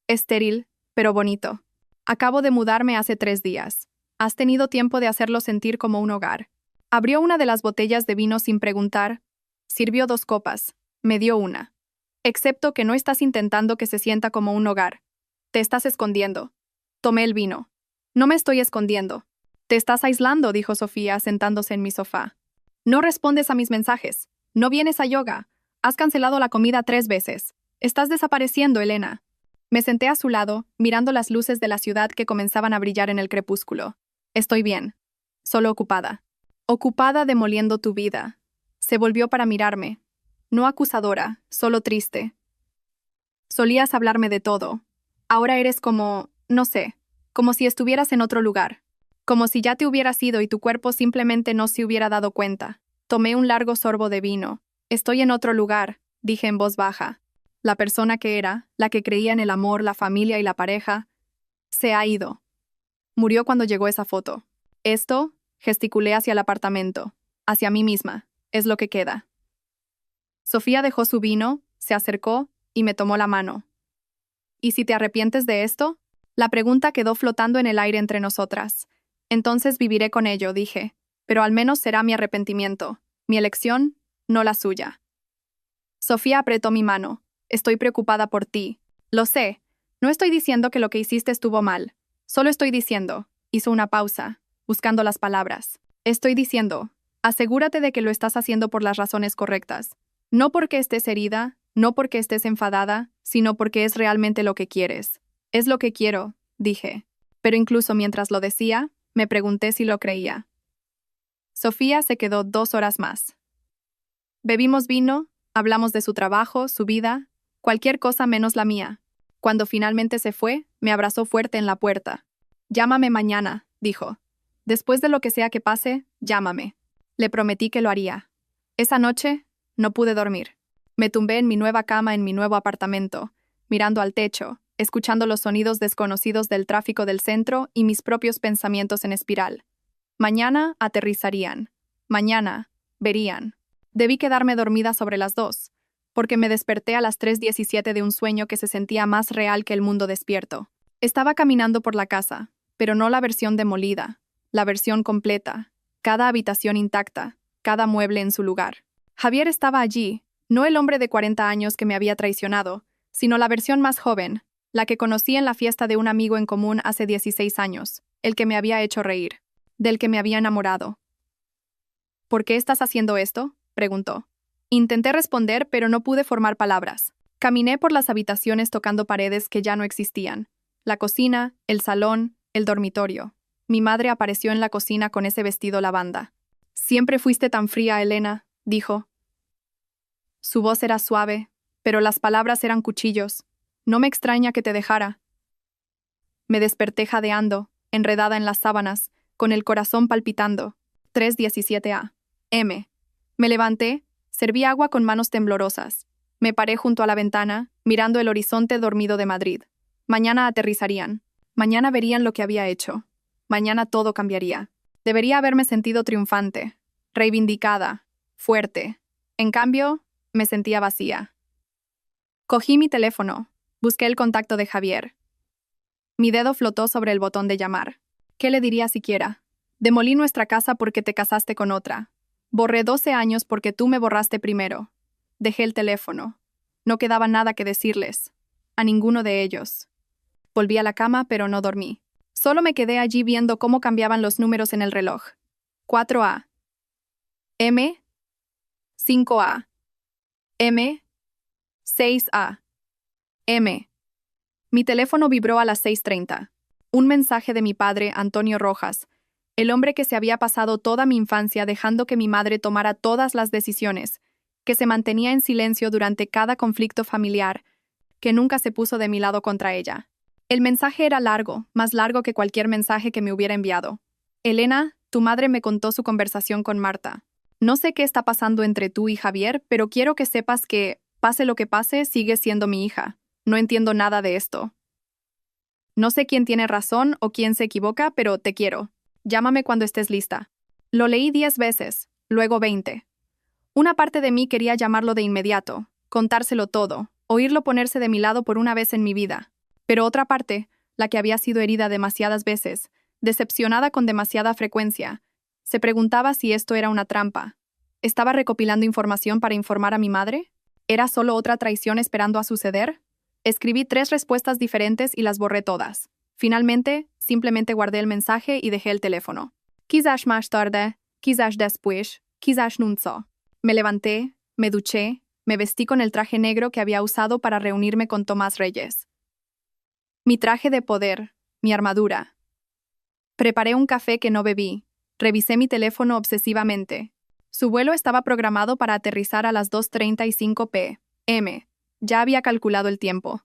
«Estéril, pero bonito. Acabo de mudarme hace 3 días. Has tenido tiempo de hacerlo sentir como un hogar». Abrió una de las botellas de vino sin preguntar. Sirvió 2 copas. Me dio una. «Excepto que no estás intentando que se sienta como un hogar. Te estás escondiendo». Tomé el vino. «No me estoy escondiendo. Te estás aislando», dijo Sofía, sentándose en mi sofá. «No respondes a mis mensajes. No vienes a yoga. Has cancelado la comida 3 veces. Estás desapareciendo, Elena». Me senté a su lado, mirando las luces de la ciudad que comenzaban a brillar en el crepúsculo. «Estoy bien. Solo ocupada». «Ocupada demoliendo tu vida». Se volvió para mirarme. No acusadora, solo triste. «Solías hablarme de todo. Ahora eres como, no sé, como si estuvieras en otro lugar. Como si ya te hubieras ido y tu cuerpo simplemente no se hubiera dado cuenta». Tomé un largo sorbo de vino. «Estoy en otro lugar», dije en voz baja. La persona que era, la que creía en el amor, la familia y la pareja, se ha ido. Murió cuando llegó esa foto. Esto, gesticulé hacia el apartamento, hacia mí misma, es lo que queda. Sofía dejó su vino, se acercó y me tomó la mano. «¿Y si te arrepientes de esto?». La pregunta quedó flotando en el aire entre nosotras. «Entonces viviré con ello», dije, «pero al menos será mi arrepentimiento, mi elección, no la suya». Sofía apretó mi mano. «Estoy preocupada por ti. Lo sé. No estoy diciendo que lo que hiciste estuvo mal. Solo estoy diciendo», hizo una pausa, buscando las palabras. «Estoy diciendo, asegúrate de que lo estás haciendo por las razones correctas. No porque estés herida, no porque estés enfadada, sino porque es realmente lo que quieres». «Es lo que quiero», dije. Pero incluso mientras lo decía, me pregunté si lo creía. Sofía se quedó 2 horas más. Bebimos vino, hablamos de su trabajo, su vida, cualquier cosa menos la mía. Cuando finalmente se fue, me abrazó fuerte en la puerta. «Llámame mañana», dijo. «Después de lo que sea que pase, llámame». Le prometí que lo haría. Esa noche, no pude dormir. Me tumbé en mi nueva cama en mi nuevo apartamento, mirando al techo, escuchando los sonidos desconocidos del tráfico del centro y mis propios pensamientos en espiral. Mañana aterrizarían. Mañana verían. Debí quedarme dormida sobre las 2, porque me desperté a las 3:17 de un sueño que se sentía más real que el mundo despierto. Estaba caminando por la casa, pero no la versión demolida, la versión completa, cada habitación intacta, cada mueble en su lugar. Javier estaba allí, no el hombre de 40 años que me había traicionado, sino la versión más joven, la que conocí en la fiesta de un amigo en común hace 16 años, el que me había hecho reír, del que me había enamorado. «¿Por qué estás haciendo esto?», preguntó. Intenté responder, pero no pude formar palabras. Caminé por las habitaciones tocando paredes que ya no existían. La cocina, el salón, el dormitorio. Mi madre apareció en la cocina con ese vestido lavanda. «Siempre fuiste tan fría, Elena», dijo. Su voz era suave, pero las palabras eran cuchillos. «No me extraña que te dejara». Me desperté jadeando, enredada en las sábanas, con el corazón palpitando. 3:17 a.m. Me levanté, serví agua con manos temblorosas. Me paré junto a la ventana, mirando el horizonte dormido de Madrid. Mañana aterrizarían. Mañana verían lo que había hecho. Mañana todo cambiaría. Debería haberme sentido triunfante, reivindicada, fuerte. En cambio, me sentía vacía. Cogí mi teléfono. Busqué el contacto de Javier. Mi dedo flotó sobre el botón de llamar. ¿Qué le diría siquiera? Demolí nuestra casa porque te casaste con otra. Borré 12 años porque tú me borraste primero. Dejé el teléfono. No quedaba nada que decirles. A ninguno de ellos. Volví a la cama, pero no dormí. Solo me quedé allí viendo cómo cambiaban los números en el reloj. 4 a.m. 5 a.m. 6 a.m. Mi teléfono vibró a las 6:30. Un mensaje de mi padre, Antonio Rojas, el hombre que se había pasado toda mi infancia dejando que mi madre tomara todas las decisiones, que se mantenía en silencio durante cada conflicto familiar, que nunca se puso de mi lado contra ella. El mensaje era largo, más largo que cualquier mensaje que me hubiera enviado. Elena, tu madre me contó su conversación con Marta. No sé qué está pasando entre tú y Javier, pero quiero que sepas que, pase lo que pase, sigues siendo mi hija. No entiendo nada de esto. No sé quién tiene razón o quién se equivoca, pero te quiero. Llámame cuando estés lista. Lo leí 10 veces, luego 20. Una parte de mí quería llamarlo de inmediato, contárselo todo, oírlo ponerse de mi lado por una vez en mi vida. Pero otra parte, la que había sido herida demasiadas veces, decepcionada con demasiada frecuencia, se preguntaba si esto era una trampa. ¿Estaba recopilando información para informar a mi madre? ¿Era solo otra traición esperando a suceder? Escribí 3 respuestas diferentes y las borré todas. Finalmente, simplemente guardé el mensaje y dejé el teléfono. Quizás más tarde, quizás después, quizás nunca. Me levanté, me duché, me vestí con el traje negro que había usado para reunirme con Tomás Reyes. Mi traje de poder, mi armadura. Preparé un café que no bebí. Revisé mi teléfono obsesivamente. Su vuelo estaba programado para aterrizar a las 2:35 p.m. Ya había calculado el tiempo.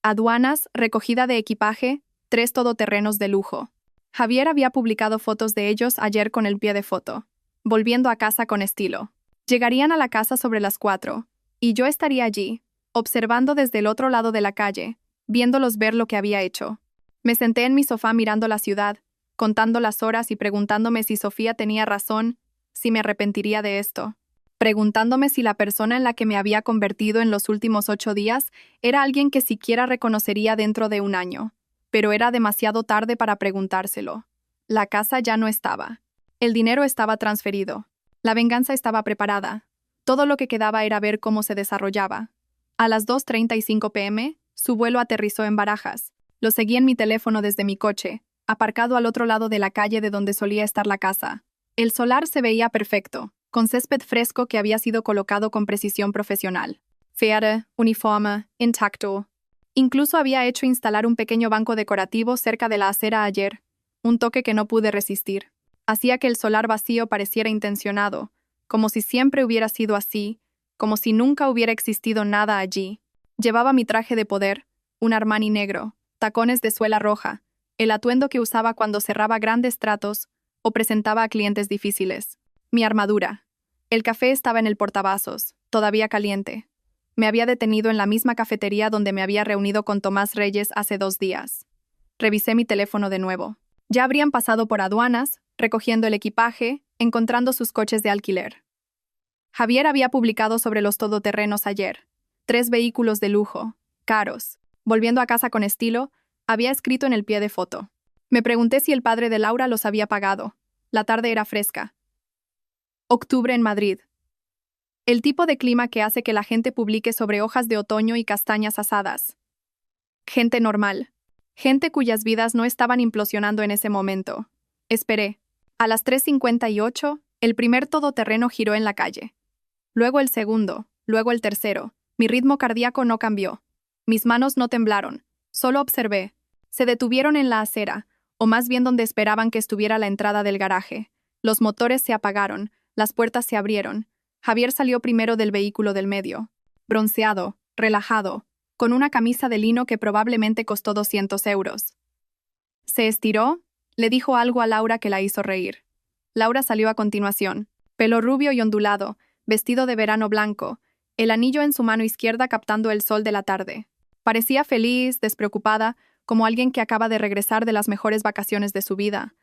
Aduanas, recogida de equipaje, 3 todoterrenos de lujo. Javier había publicado fotos de ellos ayer con el pie de foto. Volviendo a casa con estilo. Llegarían a la casa sobre las 4, y yo estaría allí, observando desde el otro lado de la calle, viéndolos ver lo que había hecho. Me senté en mi sofá mirando la ciudad, contando las horas y preguntándome si Sofía tenía razón, si me arrepentiría de esto. Preguntándome si la persona en la que me había convertido en los últimos 8 días era alguien que siquiera reconocería dentro de un año. Pero era demasiado tarde para preguntárselo. La casa ya no estaba. El dinero estaba transferido. La venganza estaba preparada. Todo lo que quedaba era ver cómo se desarrollaba. A las 2:35 p.m., su vuelo aterrizó en Barajas. Lo seguí en mi teléfono desde mi coche, aparcado al otro lado de la calle de donde solía estar la casa. El solar se veía perfecto, con césped fresco que había sido colocado con precisión profesional. Verde, uniforme, intacto. Incluso había hecho instalar un pequeño banco decorativo cerca de la acera ayer, un toque que no pude resistir. Hacía que el solar vacío pareciera intencionado, como si siempre hubiera sido así, como si nunca hubiera existido nada allí. Llevaba mi traje de poder, un Armani negro, tacones de suela roja, el atuendo que usaba cuando cerraba grandes tratos o presentaba a clientes difíciles. Mi armadura. El café estaba en el portavasos, todavía caliente. Me había detenido en la misma cafetería donde me había reunido con Tomás Reyes hace 2 días. Revisé mi teléfono de nuevo. Ya habrían pasado por aduanas, recogiendo el equipaje, encontrando sus coches de alquiler. Javier había publicado sobre los todoterrenos ayer. 3 vehículos de lujo, caros. Volviendo a casa con estilo, había escrito en el pie de foto. Me pregunté si el padre de Laura los había pagado. La tarde era fresca. Octubre en Madrid. El tipo de clima que hace que la gente publique sobre hojas de otoño y castañas asadas. Gente normal. Gente cuyas vidas no estaban implosionando en ese momento. Esperé. A las 3:58, el primer todoterreno giró en la calle. Luego el segundo, luego el tercero. Mi ritmo cardíaco no cambió. Mis manos no temblaron. Solo observé. Se detuvieron en la acera, o más bien donde esperaban que estuviera la entrada del garaje. Los motores se apagaron, las puertas se abrieron. Javier salió primero del vehículo del medio. Bronceado, relajado, con una camisa de lino que probablemente costó 200 euros. Se estiró, Le dijo algo a Laura que la hizo reír. Laura salió a continuación, pelo rubio y ondulado, vestido de verano blanco, el anillo en su mano izquierda captando el sol de la tarde. Parecía feliz, despreocupada, como alguien que acaba de regresar de las mejores vacaciones de su vida.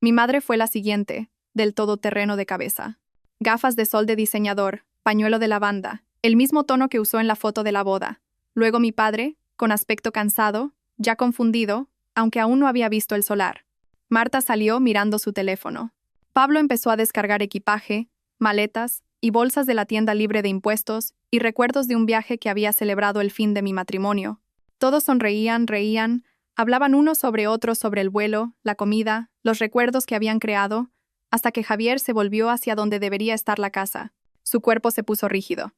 Mi madre fue la siguiente, del todoterreno de cabeza. Gafas de sol de diseñador, pañuelo de lavanda, el mismo tono que usó en la foto de la boda. Luego mi padre, con aspecto cansado, ya confundido, aunque aún no había visto el solar. Marta salió mirando su teléfono. Pablo empezó a descargar equipaje, maletas y bolsas de la tienda libre de impuestos y recuerdos de un viaje que había celebrado el fin de mi matrimonio. Todos sonreían, reían, hablaban unos sobre otros sobre el vuelo, la comida, los recuerdos que habían creado, hasta que Javier se volvió hacia donde debería estar la casa. Su cuerpo se puso rígido.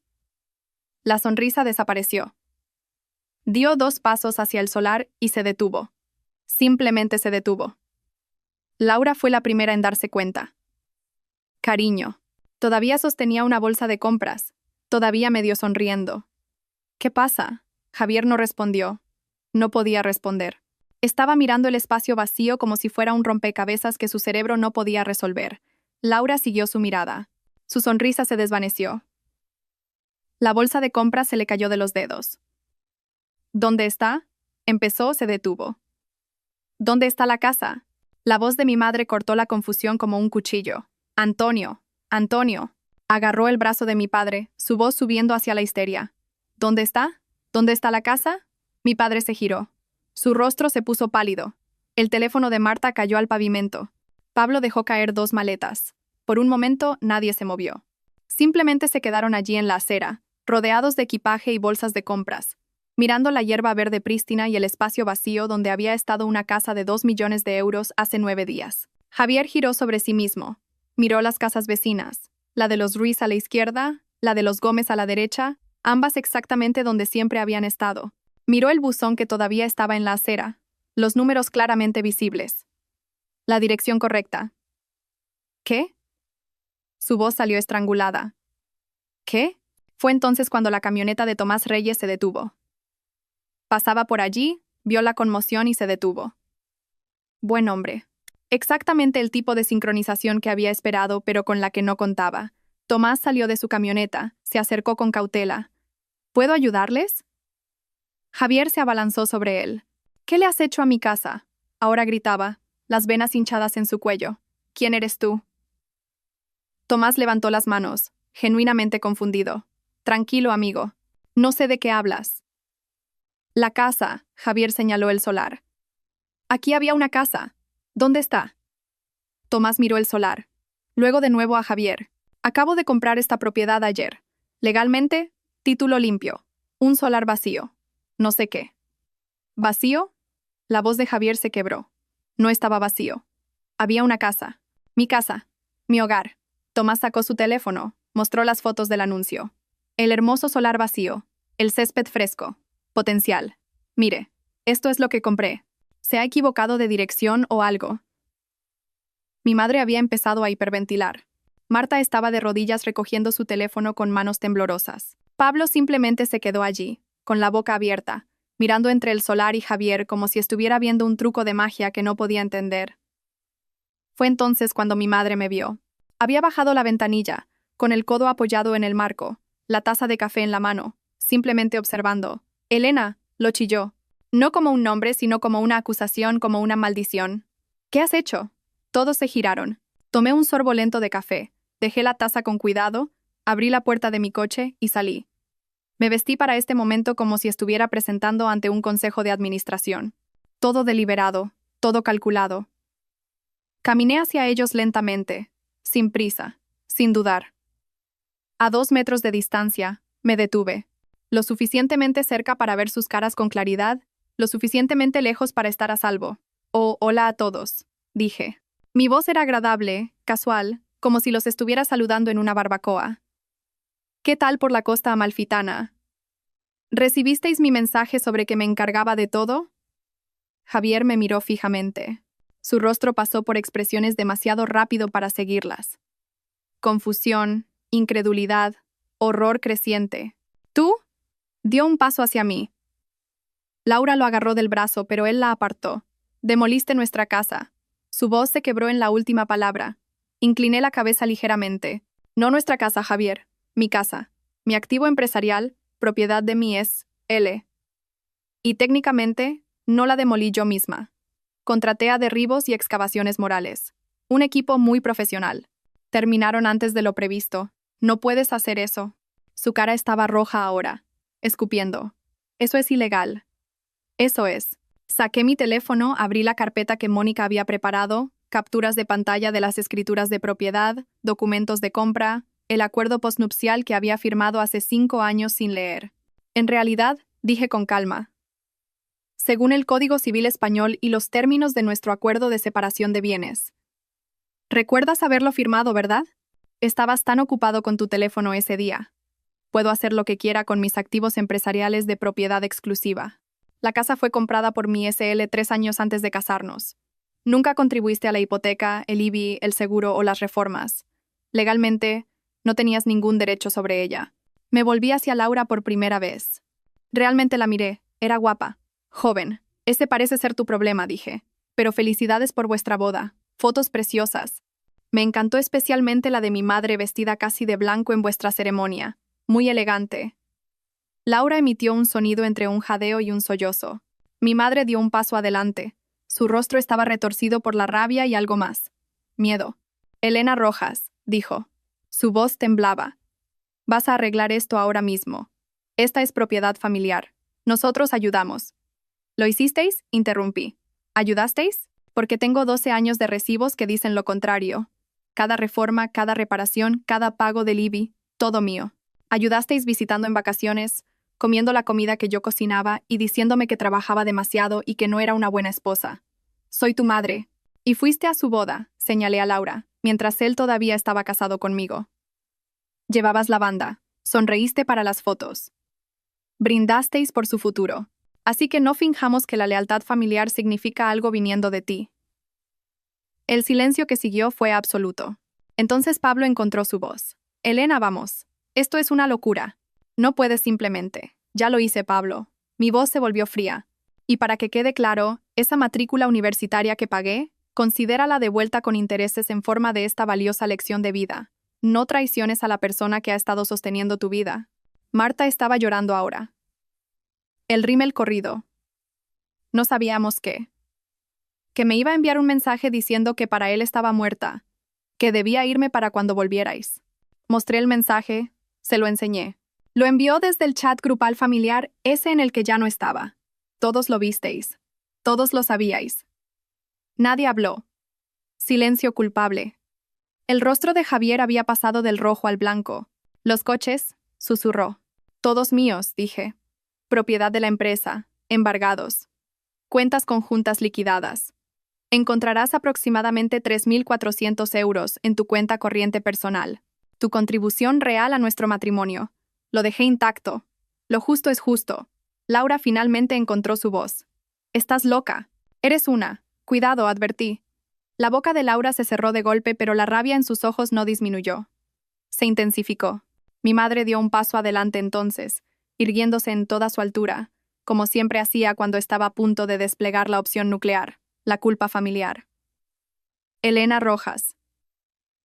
La sonrisa desapareció. Dio 2 pasos hacia el solar y se detuvo. Simplemente se detuvo. Laura fue la primera en darse cuenta. Cariño. Todavía sostenía una bolsa de compras. Todavía medio sonriendo. ¿Qué pasa? Javier no respondió. No podía responder. Estaba mirando el espacio vacío como si fuera un rompecabezas que su cerebro no podía resolver. Laura siguió su mirada. Su sonrisa se desvaneció. La bolsa de compras se le cayó de los dedos. ¿Dónde está? Empezó, se detuvo. ¿Dónde está la casa? La voz de mi madre cortó la confusión como un cuchillo. Antonio, Antonio. Agarró el brazo de mi padre, su voz subiendo hacia la histeria. ¿Dónde está? ¿Dónde está la casa? Mi padre se giró. Su rostro se puso pálido. El teléfono de Marta cayó al pavimento. Pablo dejó caer 2 maletas. Por un momento, nadie se movió. Simplemente se quedaron allí en la acera, rodeados de equipaje y bolsas de compras, mirando la hierba verde prístina y el espacio vacío donde había estado una casa de 2 millones de euros hace 9 días. Javier giró sobre sí mismo. Miró las casas vecinas, la de los Ruiz a la izquierda, la de los Gómez a la derecha, ambas exactamente donde siempre habían estado. Miró el buzón que todavía estaba en la acera, los números claramente visibles. La dirección correcta. ¿Qué? Su voz salió estrangulada. ¿Qué? Fue entonces cuando la camioneta de Tomás Reyes se detuvo. Pasaba por allí, vio la conmoción y se detuvo. Buen hombre. Exactamente el tipo de sincronización que había esperado, pero con la que no contaba. Tomás salió de su camioneta, se acercó con cautela. ¿Puedo ayudarles? Javier se abalanzó sobre él. ¿Qué le has hecho a mi casa? Ahora gritaba, las venas hinchadas en su cuello. ¿Quién eres tú? Tomás levantó las manos, genuinamente confundido. Tranquilo, amigo. No sé de qué hablas. La casa, Javier señaló el solar. Aquí había una casa. ¿Dónde está? Tomás miró el solar. Luego de nuevo a Javier. Acabo de comprar esta propiedad ayer. Legalmente, título limpio. Un solar vacío. No sé qué. ¿Vacío? La voz de Javier se quebró. No estaba vacío. Había una casa. Mi casa. Mi hogar. Tomás sacó su teléfono, mostró las fotos del anuncio. El hermoso solar vacío. El césped fresco. Potencial. Mire, esto es lo que compré. ¿Se ha equivocado de dirección o algo? Mi madre había empezado a hiperventilar. Marta estaba de rodillas recogiendo su teléfono con manos temblorosas. Pablo simplemente se quedó allí, con la boca abierta, mirando entre el solar y Javier como si estuviera viendo un truco de magia que no podía entender. Fue entonces cuando mi madre me vio. Había bajado la ventanilla, con el codo apoyado en el marco, la taza de café en la mano, simplemente observando. Elena, lo chilló. No como un nombre, sino como una acusación, como una maldición. ¿Qué has hecho? Todos se giraron. Tomé un sorbo lento de café, dejé la taza con cuidado, abrí la puerta de mi coche y salí. Me vestí para este momento como si estuviera presentando ante un consejo de administración. Todo deliberado, todo calculado. Caminé hacia ellos lentamente, sin prisa, sin dudar. A 2 metros de distancia, me detuve. Lo suficientemente cerca para ver sus caras con claridad, lo suficientemente lejos para estar a salvo. Oh, hola a todos, dije. Mi voz era agradable, casual, como si los estuviera saludando en una barbacoa. ¿Qué tal por la costa amalfitana? ¿Recibisteis mi mensaje sobre que me encargaba de todo? Javier me miró fijamente. Su rostro pasó por expresiones demasiado rápido para seguirlas. Confusión, incredulidad, horror creciente. ¿Tú? Dio un paso hacia mí. Laura lo agarró del brazo, pero él la apartó. Demoliste nuestra casa. Su voz se quebró en la última palabra. Incliné la cabeza ligeramente. No nuestra casa, Javier. Mi casa. Mi activo empresarial, propiedad de mi S.L. Y técnicamente, no la demolí yo misma. Contraté a derribos y excavaciones morales. Un equipo muy profesional. Terminaron antes de lo previsto. No puedes hacer eso. Su cara estaba roja ahora, escupiendo. Eso es ilegal. Eso es. Saqué mi teléfono, abrí la carpeta que Mónica había preparado, capturas de pantalla de las escrituras de propiedad, documentos de compra, el acuerdo postnupcial que había firmado hace 5 años sin leer. En realidad, dije con calma, según el Código Civil Español y los términos de nuestro acuerdo de separación de bienes. ¿Recuerdas haberlo firmado, verdad? Estabas tan ocupado con tu teléfono ese día. Puedo hacer lo que quiera con mis activos empresariales de propiedad exclusiva. La casa fue comprada por mi S.L. 3 años antes de casarnos. Nunca contribuiste a la hipoteca, el IBI, el seguro o las reformas. Legalmente, no tenías ningún derecho sobre ella. Me volví hacia Laura por primera vez. Realmente la miré. Era guapa. Joven. Ese parece ser tu problema, dije. Pero felicidades por vuestra boda. Fotos preciosas. Me encantó especialmente la de mi madre vestida casi de blanco en vuestra ceremonia. Muy elegante. Laura emitió un sonido entre un jadeo y un sollozo. Mi madre dio un paso adelante. Su rostro estaba retorcido por la rabia y algo más. Miedo. Elena Rojas, dijo. Su voz temblaba. Vas a arreglar esto ahora mismo. Esta es propiedad familiar. Nosotros ayudamos. ¿Lo hicisteis? Interrumpí. ¿Ayudasteis? Porque tengo 12 años de recibos que dicen lo contrario. Cada reforma, cada reparación, cada pago del IBI, todo mío. Ayudasteis visitando en vacaciones, comiendo la comida que yo cocinaba y diciéndome que trabajaba demasiado y que no era una buena esposa. Soy tu madre. Y fuiste a su boda, señalé a Laura, mientras él todavía estaba casado conmigo. Llevabas la banda. Sonreíste para las fotos. Brindasteis por su futuro. Así que no finjamos que la lealtad familiar significa algo viniendo de ti. El silencio que siguió fue absoluto. Entonces Pablo encontró su voz. Elena, vamos. Esto es una locura. No puedes simplemente. Ya lo hice, Pablo. Mi voz se volvió fría. Y para que quede claro, esa matrícula universitaria que pagué, considérala de vuelta con intereses en forma de esta valiosa lección de vida. No traiciones a la persona que ha estado sosteniendo tu vida. Marta estaba llorando ahora. El rímel corrido. No sabíamos qué. Que me iba a enviar un mensaje diciendo que para él estaba muerta. Que debía irme para cuando volvierais. Mostré el mensaje, se lo enseñé. Lo envió desde el chat grupal familiar, ese en el que ya no estaba. Todos lo visteis. Todos lo sabíais. Nadie habló. Silencio culpable. El rostro de Javier había pasado del rojo al blanco. Los coches, susurró. Todos míos, dije. Propiedad de la empresa, embargados. Cuentas conjuntas liquidadas. Encontrarás aproximadamente 3.400 euros en tu cuenta corriente personal. Tu contribución real a nuestro matrimonio. Lo dejé intacto. Lo justo es justo. Laura finalmente encontró su voz. Estás loca. Eres una. Cuidado, advertí. La boca de Laura se cerró de golpe, pero la rabia en sus ojos no disminuyó. Se intensificó. Mi madre dio un paso adelante entonces, irguiéndose en toda su altura, como siempre hacía cuando estaba a punto de desplegar la opción nuclear, la culpa familiar. Elena Rojas.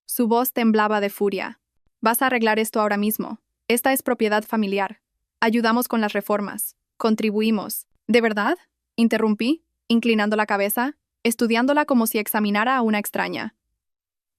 Su voz temblaba de furia. Vas a arreglar esto ahora mismo. Esta es propiedad familiar. Ayudamos con las reformas. Contribuimos. ¿De verdad? Interrumpí, inclinando la cabeza, estudiándola como si examinara a una extraña.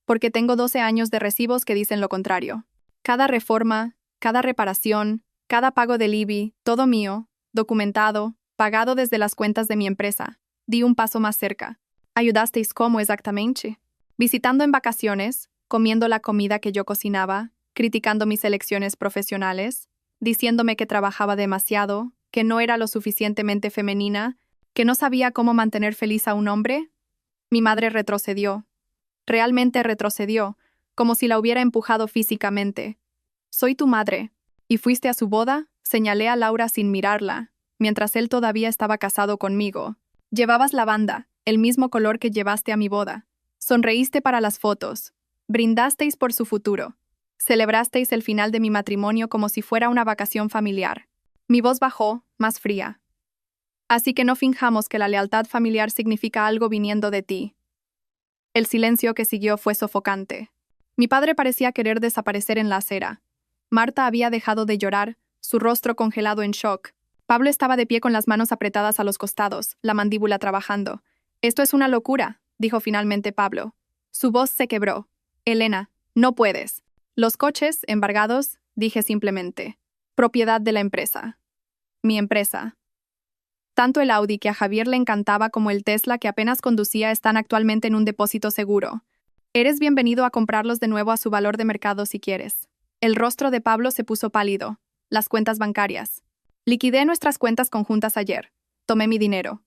Porque tengo 12 años de recibos que dicen lo contrario. Cada reforma, cada reparación, cada pago del IBI, todo mío, documentado, pagado desde las cuentas de mi empresa. Di un paso más cerca. ¿Ayudasteis cómo exactamente? Visitando en vacaciones, comiendo la comida que yo cocinaba, criticando mis elecciones profesionales, diciéndome que trabajaba demasiado, que no era lo suficientemente femenina, que no sabía cómo mantener feliz a un hombre. Mi madre retrocedió. Realmente retrocedió, como si la hubiera empujado físicamente. Soy tu madre. ¿Y fuiste a su boda? Señalé a Laura sin mirarla, mientras él todavía estaba casado conmigo. Llevabas la banda, el mismo color que llevaste a mi boda. Sonreíste para las fotos. Brindasteis por su futuro. Celebrasteis el final de mi matrimonio como si fuera una vacación familiar. Mi voz bajó, más fría. Así que no finjamos que la lealtad familiar significa algo viniendo de ti. El silencio que siguió fue sofocante. Mi padre parecía querer desaparecer en la acera. Marta había dejado de llorar, su rostro congelado en shock. Pablo estaba de pie con las manos apretadas a los costados, la mandíbula trabajando. «Esto es una locura», dijo finalmente Pablo. Su voz se quebró. «Elena, no puedes». «Los coches, embargados», dije simplemente. «Propiedad de la empresa». «Mi empresa». Tanto el Audi que a Javier le encantaba como el Tesla que apenas conducía están actualmente en un depósito seguro. Eres bienvenido a comprarlos de nuevo a su valor de mercado si quieres. El rostro de Pablo se puso pálido. Las cuentas bancarias. Liquidé nuestras cuentas conjuntas ayer. Tomé mi dinero.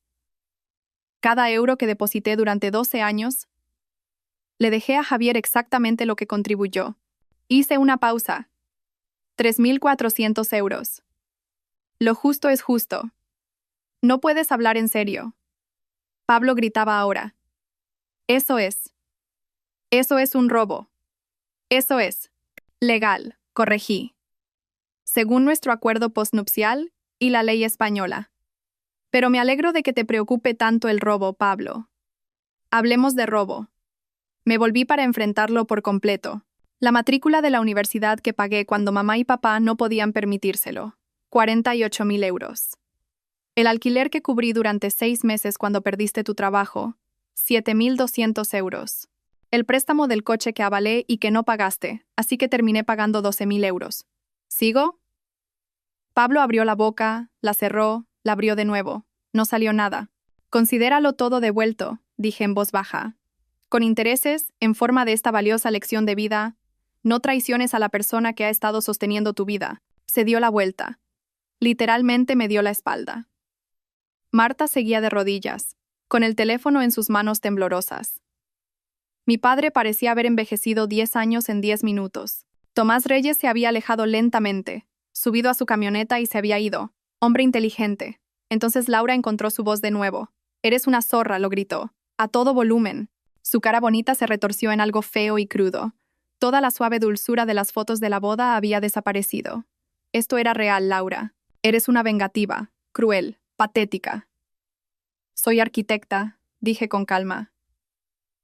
Cada euro que deposité durante 12 años, le dejé a Javier exactamente lo que contribuyó. Hice una pausa. 3.400 euros. Lo justo es justo. No puedes hablar en serio. Pablo gritaba ahora. Eso es. Eso es un robo. Eso es. Legal, corregí. Según nuestro acuerdo postnupcial y la ley española. Pero me alegro de que te preocupe tanto el robo, Pablo. Hablemos de robo. Me volví para enfrentarlo por completo. La matrícula de la universidad que pagué cuando mamá y papá no podían permitírselo. 48.000 euros. El alquiler que cubrí durante 6 meses cuando perdiste tu trabajo. 7.200 euros. El préstamo del coche que avalé y que no pagaste, así que terminé pagando 12.000 euros. ¿Sigo? Pablo abrió la boca, la cerró, la abrió de nuevo. No salió nada. Considéralo todo devuelto, dije en voz baja. Con intereses, en forma de esta valiosa lección de vida, no traiciones a la persona que ha estado sosteniendo tu vida. Se dio la vuelta. Literalmente me dio la espalda. Marta seguía de rodillas, con el teléfono en sus manos temblorosas. Mi padre parecía haber envejecido 10 años en 10 minutos. Tomás Reyes se había alejado lentamente, subido a su camioneta y se había ido. Hombre inteligente. Entonces Laura encontró su voz de nuevo. «Eres una zorra», lo gritó, a todo volumen. Su cara bonita se retorció en algo feo y crudo. Toda la suave dulzura de las fotos de la boda había desaparecido. «Esto era real, Laura. Eres una vengativa, cruel, patética». «Soy arquitecta», dije con calma.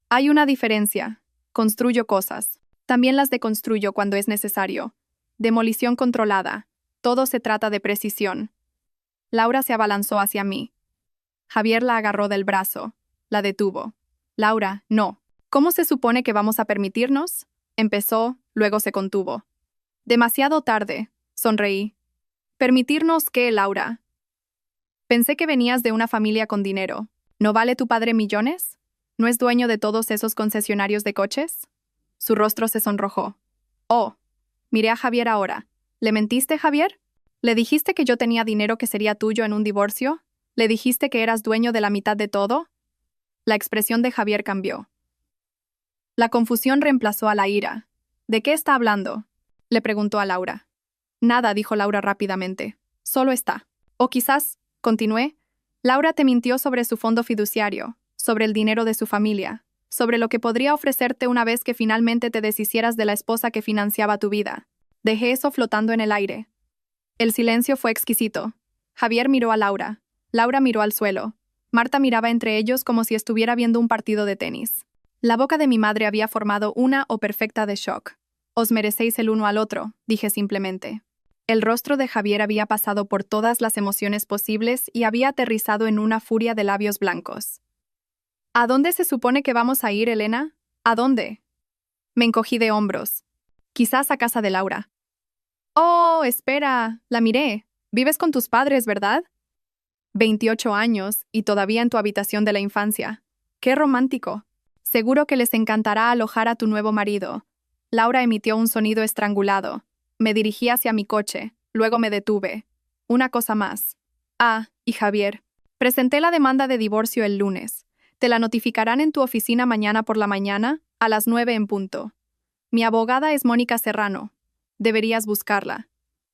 «Hay una diferencia. Construyo cosas. También las deconstruyo cuando es necesario. Demolición controlada. Todo se trata de precisión». Laura se abalanzó hacia mí. Javier la agarró del brazo. La detuvo. «Laura, no. ¿Cómo se supone que vamos a permitirnos?» Empezó, luego se contuvo. «Demasiado tarde», sonreí. «¿Permitirnos qué, Laura?» «Pensé que venías de una familia con dinero. ¿No vale tu padre millones? ¿No es dueño de todos esos concesionarios de coches?» Su rostro se sonrojó. «Oh». Miré a Javier ahora. «¿Le mentiste, Javier? ¿Le dijiste que yo tenía dinero que sería tuyo en un divorcio? ¿Le dijiste que eras dueño de la mitad de todo?» La expresión de Javier cambió. La confusión reemplazó a la ira. «¿De qué está hablando?», le preguntó a Laura. «Nada», dijo Laura rápidamente. «Solo está». «O quizás», continué, «Laura te mintió sobre su fondo fiduciario, sobre el dinero de su familia, sobre lo que podría ofrecerte una vez que finalmente te deshicieras de la esposa que financiaba tu vida». Dejé eso flotando en el aire. El silencio fue exquisito. Javier miró a Laura. Laura miró al suelo. Marta miraba entre ellos como si estuviera viendo un partido de tenis. La boca de mi madre había formado una O perfecta de shock. «Os merecéis el uno al otro», dije simplemente. El rostro de Javier había pasado por todas las emociones posibles y había aterrizado en una furia de labios blancos. «¿A dónde se supone que vamos a ir, Elena? ¿A dónde?» Me encogí de hombros. «Quizás a casa de Laura». «Oh, espera», la miré. «Vives con tus padres, ¿verdad?» 28 años y todavía en tu habitación de la infancia. ¡Qué romántico! Seguro que les encantará alojar a tu nuevo marido. Laura emitió un sonido estrangulado. Me dirigí hacia mi coche, luego me detuve. Una cosa más. «Ah, y Javier, presenté la demanda de divorcio el lunes. Te la notificarán en tu oficina mañana por la mañana, a las 9 en punto. Mi abogada es Mónica Serrano. Deberías buscarla.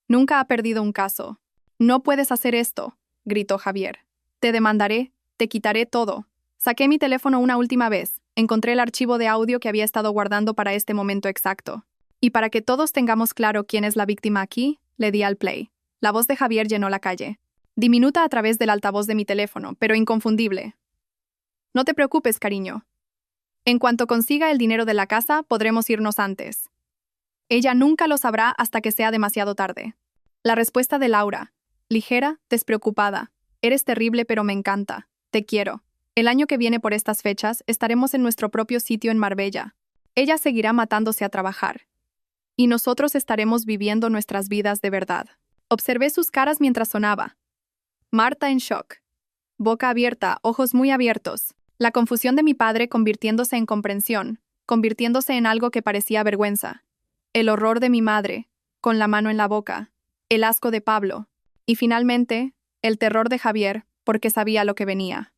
Nunca ha perdido un caso». «No puedes hacer esto», gritó Javier. «Te demandaré, te quitaré todo». Saqué mi teléfono una última vez. Encontré el archivo de audio que había estado guardando para este momento exacto. Y para que todos tengamos claro quién es la víctima aquí, le di al play. La voz de Javier llenó la calle. Diminuta a través del altavoz de mi teléfono, pero inconfundible. «No te preocupes, cariño. En cuanto consiga el dinero de la casa, podremos irnos antes. Ella nunca lo sabrá hasta que sea demasiado tarde. La respuesta de Laura, ligera, despreocupada. Eres terrible, pero me encanta. Te quiero. El año que viene por estas fechas estaremos en nuestro propio sitio en Marbella. Ella seguirá matándose a trabajar. Y nosotros estaremos viviendo nuestras vidas de verdad. Observé sus caras mientras sonaba. Marta en shock. Boca abierta, ojos muy abiertos. La confusión de mi padre convirtiéndose en comprensión, convirtiéndose en algo que parecía vergüenza. El horror de mi madre, con la mano en la boca. El asco de Pablo. Y finalmente, el terror de Javier, porque sabía lo que venía.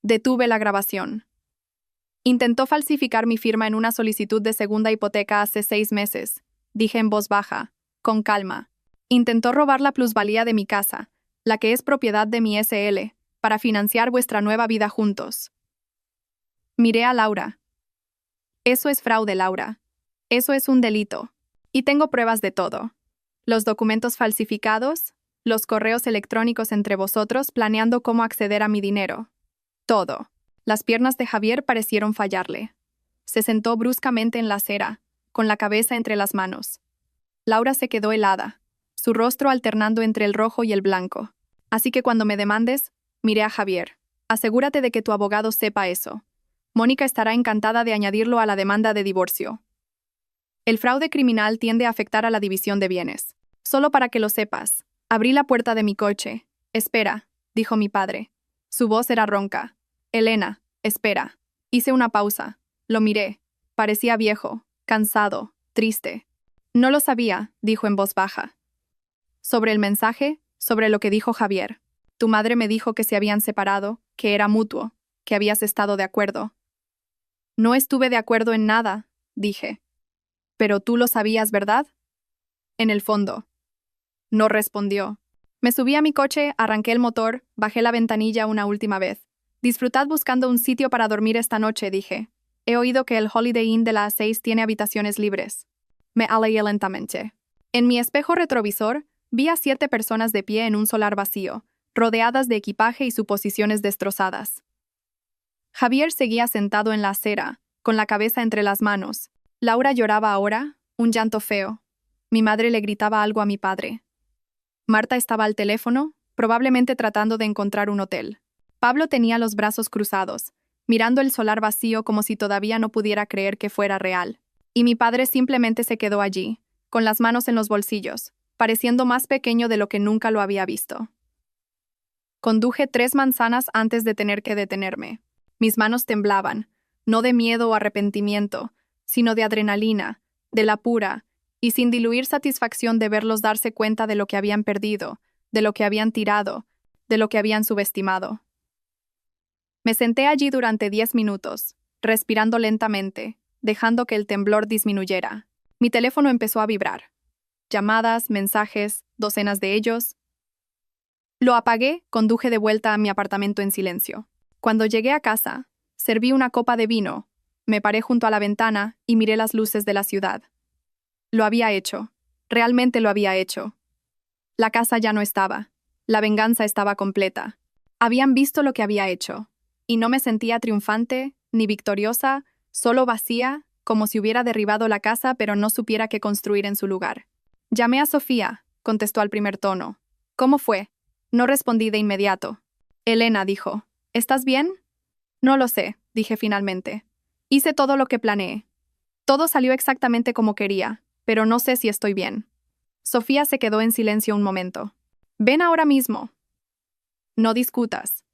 Detuve la grabación. Intentó falsificar mi firma en una solicitud de segunda hipoteca hace 6 meses, dije en voz baja, con calma. Intentó robar la plusvalía de mi casa, la que es propiedad de mi SL, para financiar vuestra nueva vida juntos. Miré a Laura. Eso es fraude, Laura. Eso es un delito. Y tengo pruebas de todo. Los documentos falsificados, los correos electrónicos entre vosotros planeando cómo acceder a mi dinero. Todo. Las piernas de Javier parecieron fallarle. Se sentó bruscamente en la acera, con la cabeza entre las manos. Laura se quedó helada, su rostro alternando entre el rojo y el blanco. Así que cuando me demandes, miré a Javier. Asegúrate de que tu abogado sepa eso. Mónica estará encantada de añadirlo a la demanda de divorcio. El fraude criminal tiende a afectar a la división de bienes. Solo para que lo sepas, abrí la puerta de mi coche. Espera, dijo mi padre. Su voz era ronca. Elena, espera. Hice una pausa. Lo miré. Parecía viejo, cansado, triste. No lo sabía, dijo en voz baja. Sobre el mensaje, sobre lo que dijo Javier. Tu madre me dijo que se habían separado, que era mutuo, que habías estado de acuerdo. No estuve de acuerdo en nada, dije. Pero tú lo sabías, ¿verdad? En el fondo. No respondió. Me subí a mi coche, arranqué el motor, bajé la ventanilla una última vez. Disfrutad buscando un sitio para dormir esta noche, dije. He oído que el Holiday Inn de las 6 tiene habitaciones libres. Me alejé lentamente. En mi espejo retrovisor, vi a 7 personas de pie en un solar vacío, rodeadas de equipaje y suposiciones destrozadas. Javier seguía sentado en la acera, con la cabeza entre las manos. Laura lloraba ahora, un llanto feo. Mi madre le gritaba algo a mi padre. Marta estaba al teléfono, probablemente tratando de encontrar un hotel. Pablo tenía los brazos cruzados, mirando el solar vacío como si todavía no pudiera creer que fuera real. Y mi padre simplemente se quedó allí, con las manos en los bolsillos, pareciendo más pequeño de lo que nunca lo había visto. Conduje 3 manzanas antes de tener que detenerme. Mis manos temblaban, no de miedo o arrepentimiento, sino de adrenalina, de la pura, y sin diluir satisfacción de verlos darse cuenta de lo que habían perdido, de lo que habían tirado, de lo que habían subestimado. Me senté allí durante 10 minutos, respirando lentamente, dejando que el temblor disminuyera. Mi teléfono empezó a vibrar. Llamadas, mensajes, docenas de ellos. Lo apagué, conduje de vuelta a mi apartamento en silencio. Cuando llegué a casa, serví una copa de vino, me paré junto a la ventana y miré las luces de la ciudad. Lo había hecho. Realmente lo había hecho. La casa ya no estaba. La venganza estaba completa. Habían visto lo que había hecho. Y no me sentía triunfante, ni victoriosa, solo vacía, como si hubiera derribado la casa pero no supiera qué construir en su lugar. Llamé a Sofía, contestó al primer tono. ¿Cómo fue? No respondí de inmediato. Elena dijo, ¿estás bien? No lo sé, dije finalmente. Hice todo lo que planeé. Todo salió exactamente como quería, pero no sé si estoy bien. Sofía se quedó en silencio un momento. Ven ahora mismo. No discutas.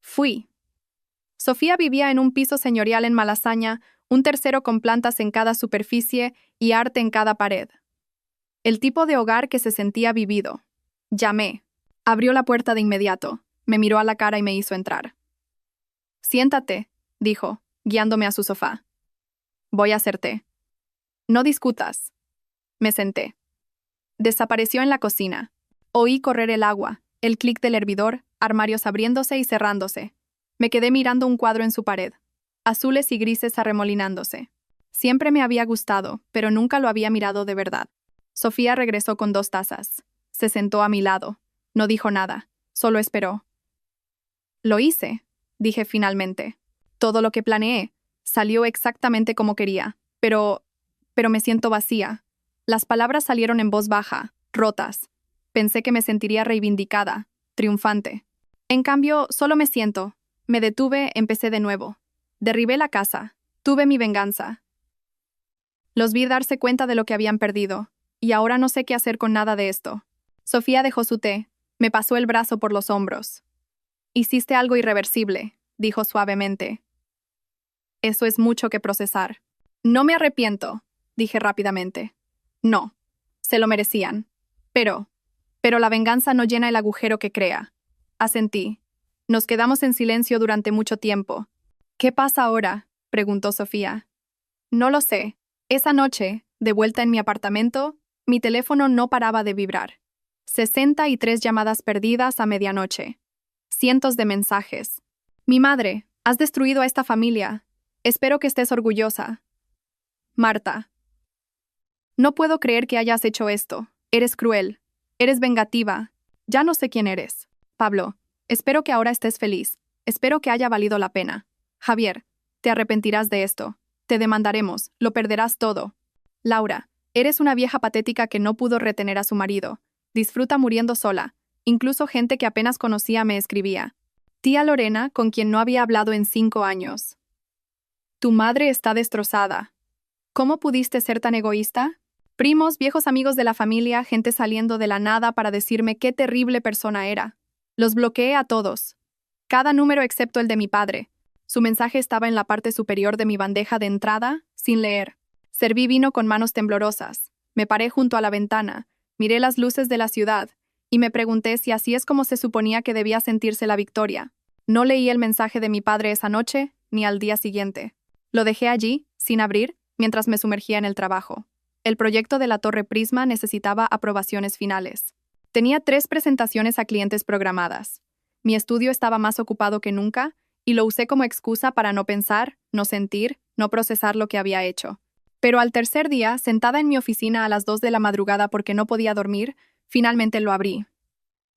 Fui. Sofía vivía en un piso señorial en Malasaña, un tercero con plantas en cada superficie y arte en cada pared. El tipo de hogar que se sentía vivido. Llamé. Abrió la puerta de inmediato, me miró a la cara y me hizo entrar. Siéntate, dijo, guiándome a su sofá. Voy a hacer té. No discutas. Me senté. Desapareció en la cocina. Oí correr el agua, el clic del hervidor, armarios abriéndose y cerrándose. Me quedé mirando un cuadro en su pared. Azules y grises arremolinándose. Siempre me había gustado, pero nunca lo había mirado de verdad. Sofía regresó con 2 tazas. Se sentó a mi lado. No dijo nada, solo esperó. Lo hice, dije finalmente. Todo lo que planeé. Salió exactamente como quería, pero me siento vacía. Las palabras salieron en voz baja, rotas. Pensé que me sentiría reivindicada, triunfante. En cambio, solo me siento. Me detuve, empecé de nuevo. Derribé la casa. Tuve mi venganza. Los vi darse cuenta de lo que habían perdido, y ahora no sé qué hacer con nada de esto. Sofía dejó su té, me pasó el brazo por los hombros. Hiciste algo irreversible, dijo suavemente. Eso es mucho que procesar. No me arrepiento, dije rápidamente. No, se lo merecían. Pero la venganza no llena el agujero que crea. Asentí. Nos quedamos en silencio durante mucho tiempo. ¿Qué pasa ahora?, preguntó Sofía. No lo sé. Esa noche, de vuelta en mi apartamento, mi teléfono no paraba de vibrar. 63 llamadas perdidas a medianoche. Cientos de mensajes. Mi madre, has destruido a esta familia. Espero que estés orgullosa. Marta. No puedo creer que hayas hecho esto. Eres cruel. Eres vengativa. Ya no sé quién eres. Pablo, espero que ahora estés feliz. Espero que haya valido la pena. Javier, te arrepentirás de esto. Te demandaremos, lo perderás todo. Laura, eres una vieja patética que no pudo retener a su marido. Disfruta muriendo sola. Incluso gente que apenas conocía me escribía. Tía Lorena, con quien no había hablado en 5 años. Tu madre está destrozada. ¿Cómo pudiste ser tan egoísta? Primos, viejos amigos de la familia, gente saliendo de la nada para decirme qué terrible persona era. Los bloqueé a todos. Cada número excepto el de mi padre. Su mensaje estaba en la parte superior de mi bandeja de entrada, sin leer. Serví vino con manos temblorosas. Me paré junto a la ventana, miré las luces de la ciudad, y me pregunté si así es como se suponía que debía sentirse la victoria. No leí el mensaje de mi padre esa noche, ni al día siguiente. Lo dejé allí, sin abrir, mientras me sumergía en el trabajo. El proyecto de la Torre Prisma necesitaba aprobaciones finales. Tenía 3 presentaciones a clientes programadas. Mi estudio estaba más ocupado que nunca, y lo usé como excusa para no pensar, no sentir, no procesar lo que había hecho. Pero al tercer día, sentada en mi oficina a las 2 de la madrugada porque no podía dormir, finalmente lo abrí.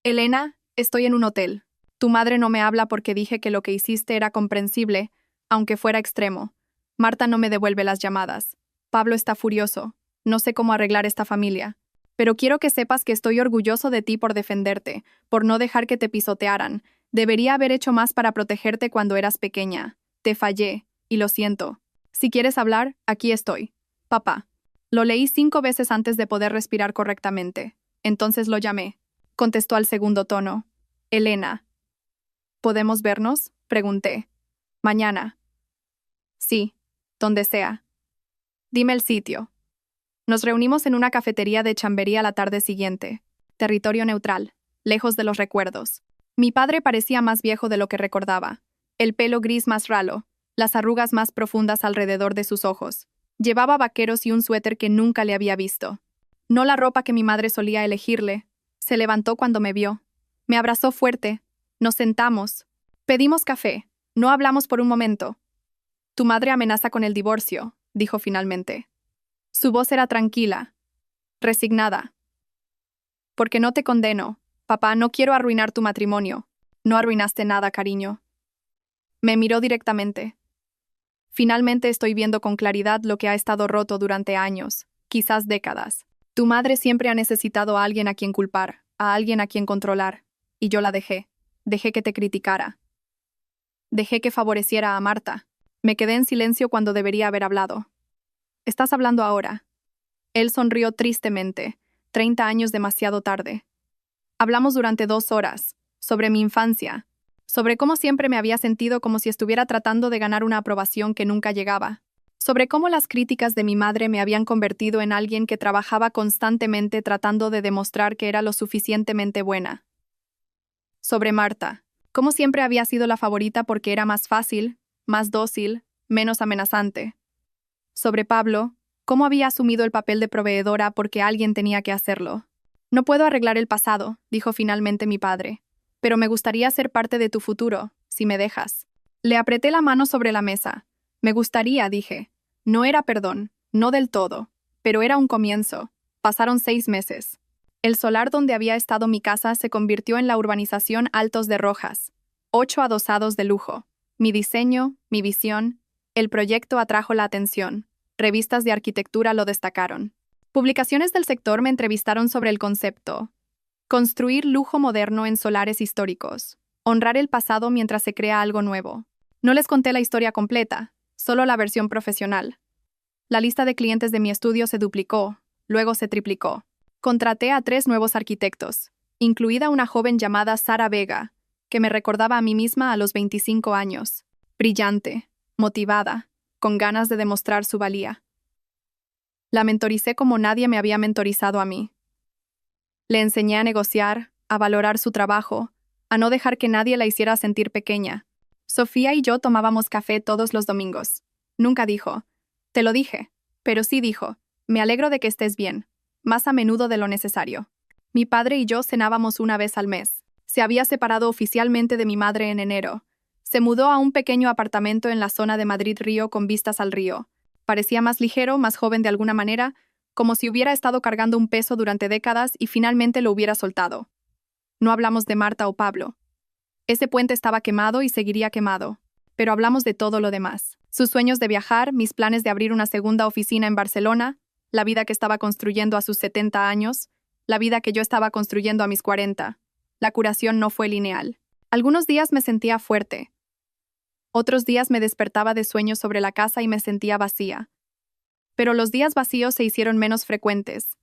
Elena, estoy en un hotel. Tu madre no me habla porque dije que lo que hiciste era comprensible, aunque fuera extremo. Marta no me devuelve las llamadas. Pablo está furioso. No sé cómo arreglar esta familia. Pero quiero que sepas que estoy orgulloso de ti por defenderte, por no dejar que te pisotearan. Debería haber hecho más para protegerte cuando eras pequeña. Te fallé, y lo siento. Si quieres hablar, aquí estoy. Papá. Lo leí 5 veces antes de poder respirar correctamente. Entonces lo llamé. Contestó al segundo tono. Elena. ¿Podemos vernos?, pregunté. Mañana. Sí, donde sea. Dime el sitio. Nos reunimos en una cafetería de Chamberí a la tarde siguiente. Territorio neutral, lejos de los recuerdos. Mi padre parecía más viejo de lo que recordaba. El pelo gris más ralo, las arrugas más profundas alrededor de sus ojos. Llevaba vaqueros y un suéter que nunca le había visto. No la ropa que mi madre solía elegirle. Se levantó cuando me vio. Me abrazó fuerte. Nos sentamos. Pedimos café. No hablamos por un momento. Tu madre amenaza con el divorcio, dijo finalmente. Su voz era tranquila, resignada. Porque no te condeno, papá, no quiero arruinar tu matrimonio. No arruinaste nada, cariño. Me miró directamente. Finalmente estoy viendo con claridad lo que ha estado roto durante años, quizás décadas. Tu madre siempre ha necesitado a alguien a quien culpar, a alguien a quien controlar. Y yo la dejé. Dejé que te criticara. Dejé que favoreciera a Marta. Me quedé en silencio cuando debería haber hablado. ¿Estás hablando ahora? Él sonrió tristemente. 30 años demasiado tarde. Hablamos durante 2 horas, sobre mi infancia, sobre cómo siempre me había sentido como si estuviera tratando de ganar una aprobación que nunca llegaba, sobre cómo las críticas de mi madre me habían convertido en alguien que trabajaba constantemente tratando de demostrar que era lo suficientemente buena. Sobre Marta, cómo siempre había sido la favorita porque era más fácil, más dócil, menos amenazante. Sobre Pablo, cómo había asumido el papel de proveedora porque alguien tenía que hacerlo. No puedo arreglar el pasado, dijo finalmente mi padre, pero me gustaría ser parte de tu futuro, si me dejas. Le apreté la mano sobre la mesa. Me gustaría, dije. No era perdón, no del todo, pero era un comienzo. Pasaron 6 meses. El solar donde había estado mi casa se convirtió en la urbanización Altos de Rojas. 8 adosados de lujo. Mi diseño, mi visión, El proyecto atrajo la atención. Revistas de arquitectura lo destacaron. Publicaciones del sector me entrevistaron sobre el concepto. Construir lujo moderno en solares históricos. Honrar el pasado mientras se crea algo nuevo. No les conté la historia completa, solo la versión profesional. La lista de clientes de mi estudio se duplicó, luego se triplicó. Contraté a 3 nuevos arquitectos, incluida una joven llamada Sara Vega, que me recordaba a mí misma a los 25 años. Brillante, motivada, con ganas de demostrar su valía. La mentoricé como nadie me había mentorizado a mí. Le enseñé a negociar, a valorar su trabajo, a no dejar que nadie la hiciera sentir pequeña. Sofía y yo tomábamos café todos los domingos. Nunca dijo, te lo dije, pero sí dijo, me alegro de que estés bien, más a menudo de lo necesario. Mi padre y yo cenábamos una vez al mes. Se había separado oficialmente de mi madre en enero. Se mudó a un pequeño apartamento en la zona de Madrid-Río con vistas al río. Parecía más ligero, más joven de alguna manera, como si hubiera estado cargando un peso durante décadas y finalmente lo hubiera soltado. No hablamos de Marta o Pablo. Ese puente estaba quemado y seguiría quemado. Pero hablamos de todo lo demás. Sus sueños de viajar, mis planes de abrir una segunda oficina en Barcelona, la vida que estaba construyendo a sus 70 años, la vida que yo estaba construyendo a mis 40. La curación no fue lineal. Algunos días me sentía fuerte. Otros días me despertaba de sueños sobre la casa y me sentía vacía. Pero los días vacíos se hicieron menos frecuentes.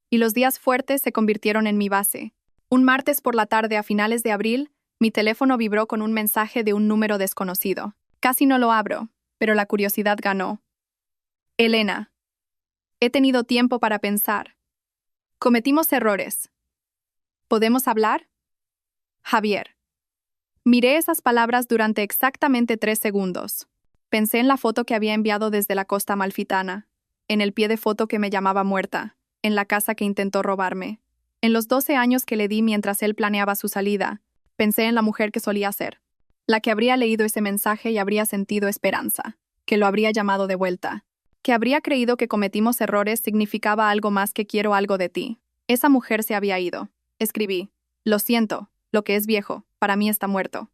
Y los días fuertes se convirtieron en mi base. Un martes por la tarde a finales de abril, mi teléfono vibró con un mensaje de un número desconocido. Casi no lo abro, pero la curiosidad ganó. Elena. He tenido tiempo para pensar. Cometimos errores. ¿Podemos hablar? Javier. Miré esas palabras durante exactamente 3 segundos. Pensé en la foto que había enviado desde la costa amalfitana, en el pie de foto que me llamaba muerta, en la casa que intentó robarme, en los 12 años que le di mientras él planeaba su salida. Pensé en la mujer que solía ser, la que habría leído ese mensaje y habría sentido esperanza, que lo habría llamado de vuelta, que habría creído que cometimos errores significaba algo más que quiero algo de ti. Esa mujer se había ido. Escribí, lo siento, lo que es viejo, para mí está muerto.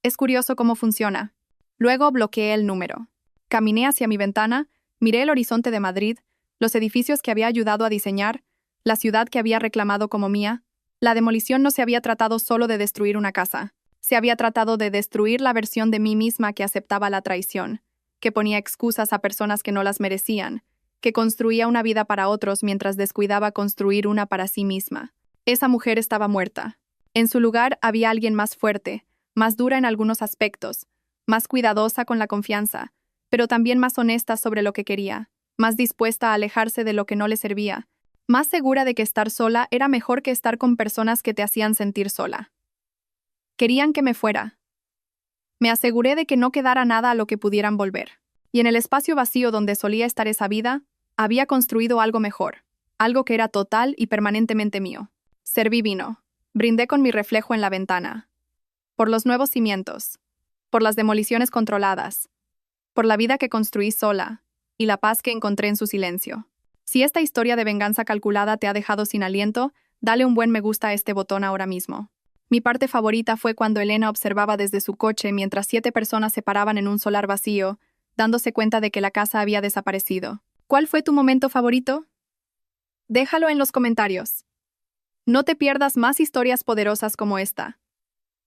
Es curioso cómo funciona. Luego bloqueé el número. Caminé hacia mi ventana, miré el horizonte de Madrid, los edificios que había ayudado a diseñar, la ciudad que había reclamado como mía. La demolición no se había tratado solo de destruir una casa. Se había tratado de destruir la versión de mí misma que aceptaba la traición, que ponía excusas a personas que no las merecían, que construía una vida para otros mientras descuidaba construir una para sí misma. Esa mujer estaba muerta. En su lugar había alguien más fuerte, más dura en algunos aspectos, más cuidadosa con la confianza, pero también más honesta sobre lo que quería, más dispuesta a alejarse de lo que no le servía, más segura de que estar sola era mejor que estar con personas que te hacían sentir sola. Querían que me fuera. Me aseguré de que no quedara nada a lo que pudieran volver. Y en el espacio vacío donde solía estar esa vida, había construido algo mejor, algo que era total y permanentemente mío. Serví vino. Brindé con mi reflejo en la ventana. Por los nuevos cimientos. Por las demoliciones controladas. Por la vida que construí sola. Y la paz que encontré en su silencio. Si esta historia de venganza calculada te ha dejado sin aliento, dale un buen me gusta a este botón ahora mismo. Mi parte favorita fue cuando Elena observaba desde su coche mientras 7 personas se paraban en un solar vacío, dándose cuenta de que la casa había desaparecido. ¿Cuál fue tu momento favorito? Déjalo en los comentarios. No te pierdas más historias poderosas como esta.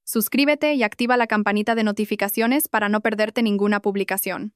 Suscríbete y activa la campanita de notificaciones para no perderte ninguna publicación.